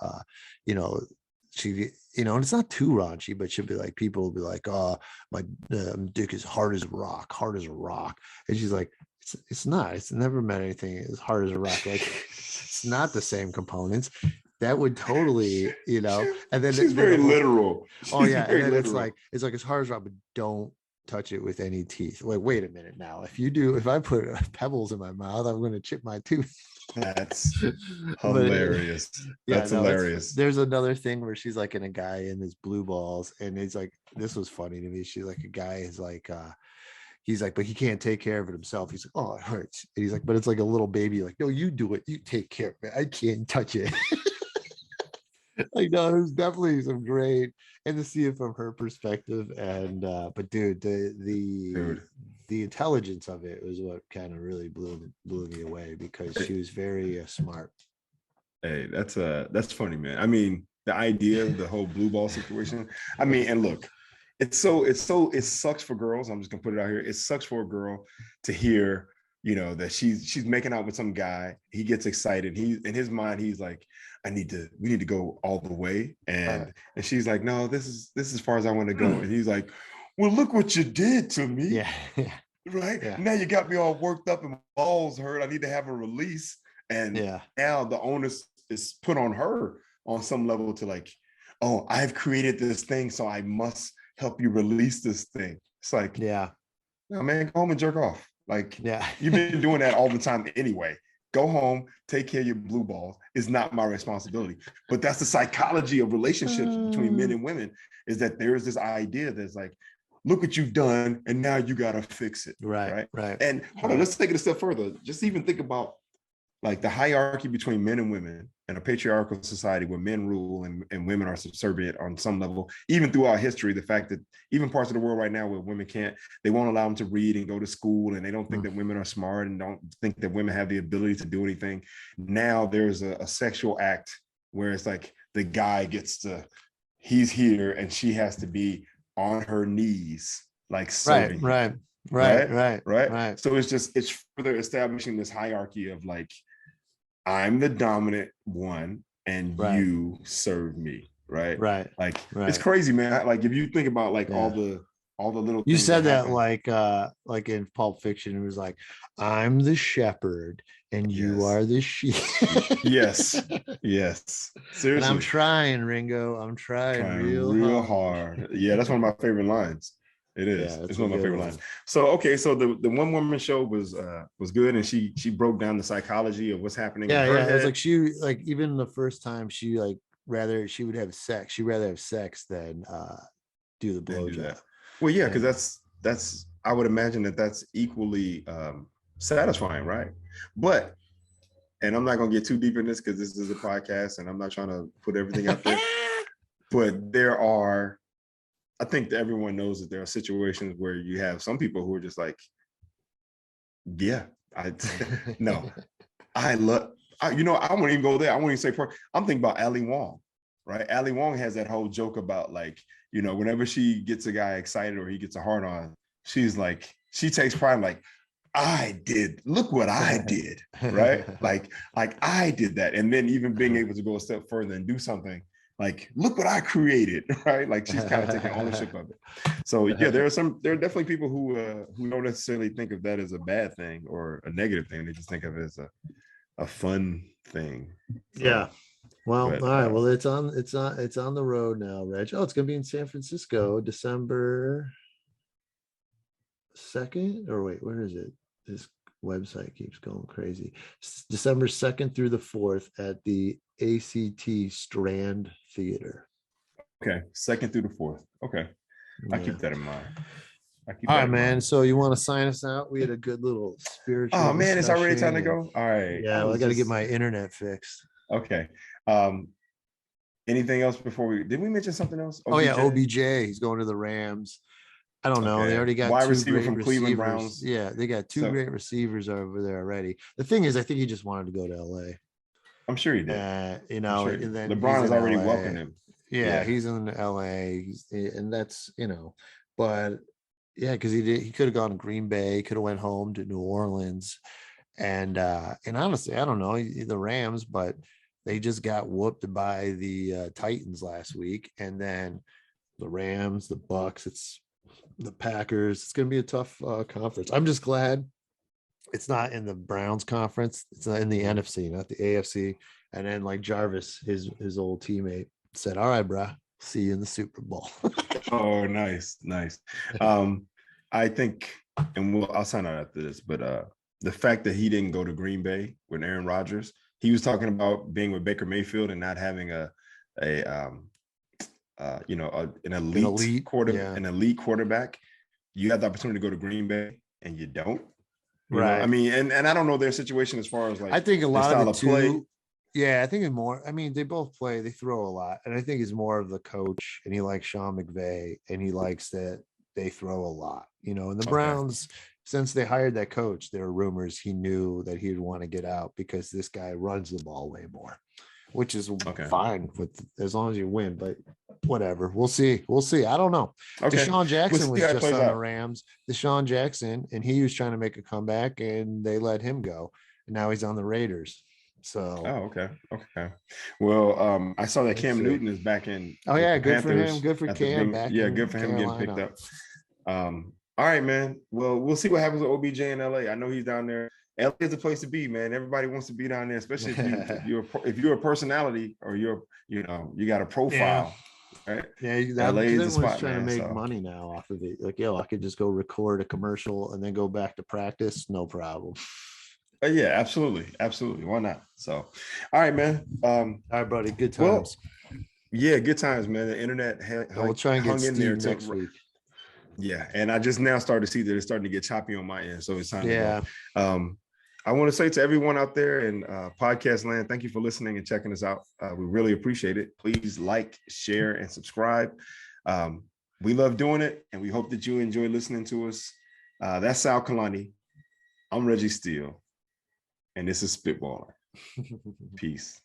she and it's not too raunchy, but she'll be like, people will be like, oh, my dick is hard as a rock, and she's like, it's not. It's never meant anything as hard as a rock. Like it's not the same components. That would totally, And then she's very literal. Oh yeah, and then it's like as hard as rock, but don't touch it with any teeth. Like, wait a minute now. If I put pebbles in my mouth, I'm going to chip my tooth. That's hilarious. That's hilarious. There's another thing where she's like in a guy in his blue balls, and he's like, this was funny to me. She's like, a guy is like, he's like, but he can't take care of it himself. He's like, oh, it hurts. And he's like, but it's like a little baby. Like, no, you do it. You take care of it. I can't touch it. Like, no, there's definitely some great, and to see it from her perspective. And but dude, the intelligence of it was what kind of really blew me away, because she was very smart. Hey, that's funny, man. I mean, the idea of the whole blue ball situation. I mean, and look, it sucks for girls. I'm just gonna put it out here. It sucks for a girl to hear, that she's making out with some guy. He gets excited. He, in his mind, he's like, we need to go all the way. And she's like, no, this is as far as I want to go. And he's like, well, look what you did to me. Yeah. Right. Yeah. Now you got me all worked up and my balls hurt. I need to have a release. And now the onus is put on her on some level to like, oh, I've created this thing, so I must help you release this thing. It's like, no, man, go home and jerk off. Like, you've been doing that all the time anyway. Go home, take care of your blue balls. It's not my responsibility. But that's the psychology of relationships between men and women, is that there's this idea that's like, look what you've done, and now you got to fix it. Right. And hold on, let's take it a step further. Just even think about like the hierarchy between men and women in a patriarchal society where men rule and women are subservient on some level. Even throughout history, the fact that even parts of the world right now where women they won't allow them to read and go to school, and they don't think that women are smart and don't think that women have the ability to do anything. Now there's a sexual act where it's like the guy he's here and she has to be on her knees, like serving. Right. So it's further establishing this hierarchy of like, I'm the dominant one and you serve me. Right. Like, it's crazy, man. Like, if you think about like all the little you said that like in Pulp Fiction, it was like, I'm the shepherd and you are the sheep. Yes. Seriously. And I'm trying, Ringo. I'm trying real hard. Yeah, that's one of my favorite lines. It is. It's one of my favorite lines. So, okay, so the one woman show was good, and she broke down the psychology of what's happening. Yeah. It was like even the first time she would have sex. She'd rather have sex than do the blowjob. Well, yeah, because that's I would imagine that's equally satisfying, right? But, and I'm not gonna get too deep in this because this is a podcast, and I'm not trying to put everything out there. But I think that everyone knows that there are situations where you have some people who are just like, I won't even go there. I won't even say, I'm thinking about Ali Wong, right? Ali Wong has that whole joke about like, whenever she gets a guy excited or he gets a hard on, she's like, she takes pride, like, look what I did, right? like I did that. And then even being able to go a step further and do something like, look what I created, right? Like, she's kind of taking ownership of it. So yeah, there are definitely people who don't necessarily think of that as a bad thing or a negative thing. They just think of it as a fun thing. So, all right. Well, it's on the road now, Reg. Oh, it's gonna be in San Francisco, December 2nd, or wait, where is it? This website keeps going crazy. December 2nd through the 4th at the ACT Strand Theater. Okay, 2nd through the 4th. Okay, I keep that in mind. All right, man. So you want to sign us out? We had a good little spiritual. Oh man, it's already time to go. All right. Yeah, I got to get my internet fixed. Okay. Anything else before did we mention something else? OBJ? Oh yeah, OBJ. He's going to the Rams. I don't know. They already got wide receiver from Cleveland Browns. Yeah, they got two great receivers over there already. The thing is, I think he just wanted to go to LA. I'm sure he did. And then LeBron has already welcomed him. Yeah, he's in LA. And that's, but yeah, because he could have gone to Green Bay, could have went home to New Orleans. And honestly, I don't know the Rams, but they just got whooped by the Titans last week. And then the Rams, the Bucks, the Packers. It's going to be a tough conference. I'm just glad it's not in the Browns conference. It's not in the NFC, not the AFC. And then like Jarvis, his old teammate, said, all right, bro, see you in the Super Bowl. Oh, nice. I think, and I'll sign out after this, but the fact that he didn't go to Green Bay with Aaron Rodgers, he was talking about being with Baker Mayfield and not having an elite quarterback. You have the opportunity to go to Green Bay and you don't. Right. I mean, and I don't know their situation as far as like, I think a lot of it too. Yeah, I think it's more. I mean, they both play. They throw a lot, and I think it's more of the coach. And he likes Sean McVay, and he likes that they throw a lot. And the Browns, since they hired that coach, there are rumors he knew that he'd want to get out because this guy runs the ball way more, which is fine with as long as you win. But whatever, we'll see. We'll see. I don't know. Okay. Deshaun Jackson was just on the out. Rams. Deshaun Jackson, and he was trying to make a comeback, and they let him go, and now he's on the Raiders. So, okay. Well, I saw that Cam Newton is back in. Oh yeah, good for him. Good for Cam. Good for him getting picked up. All right, man. Well, we'll see what happens with OBJ in LA. I know he's down there. LA is the place to be, man. Everybody wants to be down there, especially if you're a personality or you got a profile. Yeah. Right? Yeah, LA is the spot, trying man, to make money now off of it. Like, I could just go record a commercial and then go back to practice, no problem. Yeah, absolutely. Why not? So, all right, man. All right, buddy. Good times. Well, yeah, good times, man. The internet we'll try and get Steve next week. Yeah, and I just now started to see that it's starting to get choppy on my end, so it's time to go. I want to say to everyone out there in podcast land, thank you for listening and checking us out. We really appreciate it. Please like, share, and subscribe. We love doing it, and we hope that you enjoy listening to us. That's Sal Kalani. I'm Reggie Steele, and this is Spitballin. Peace.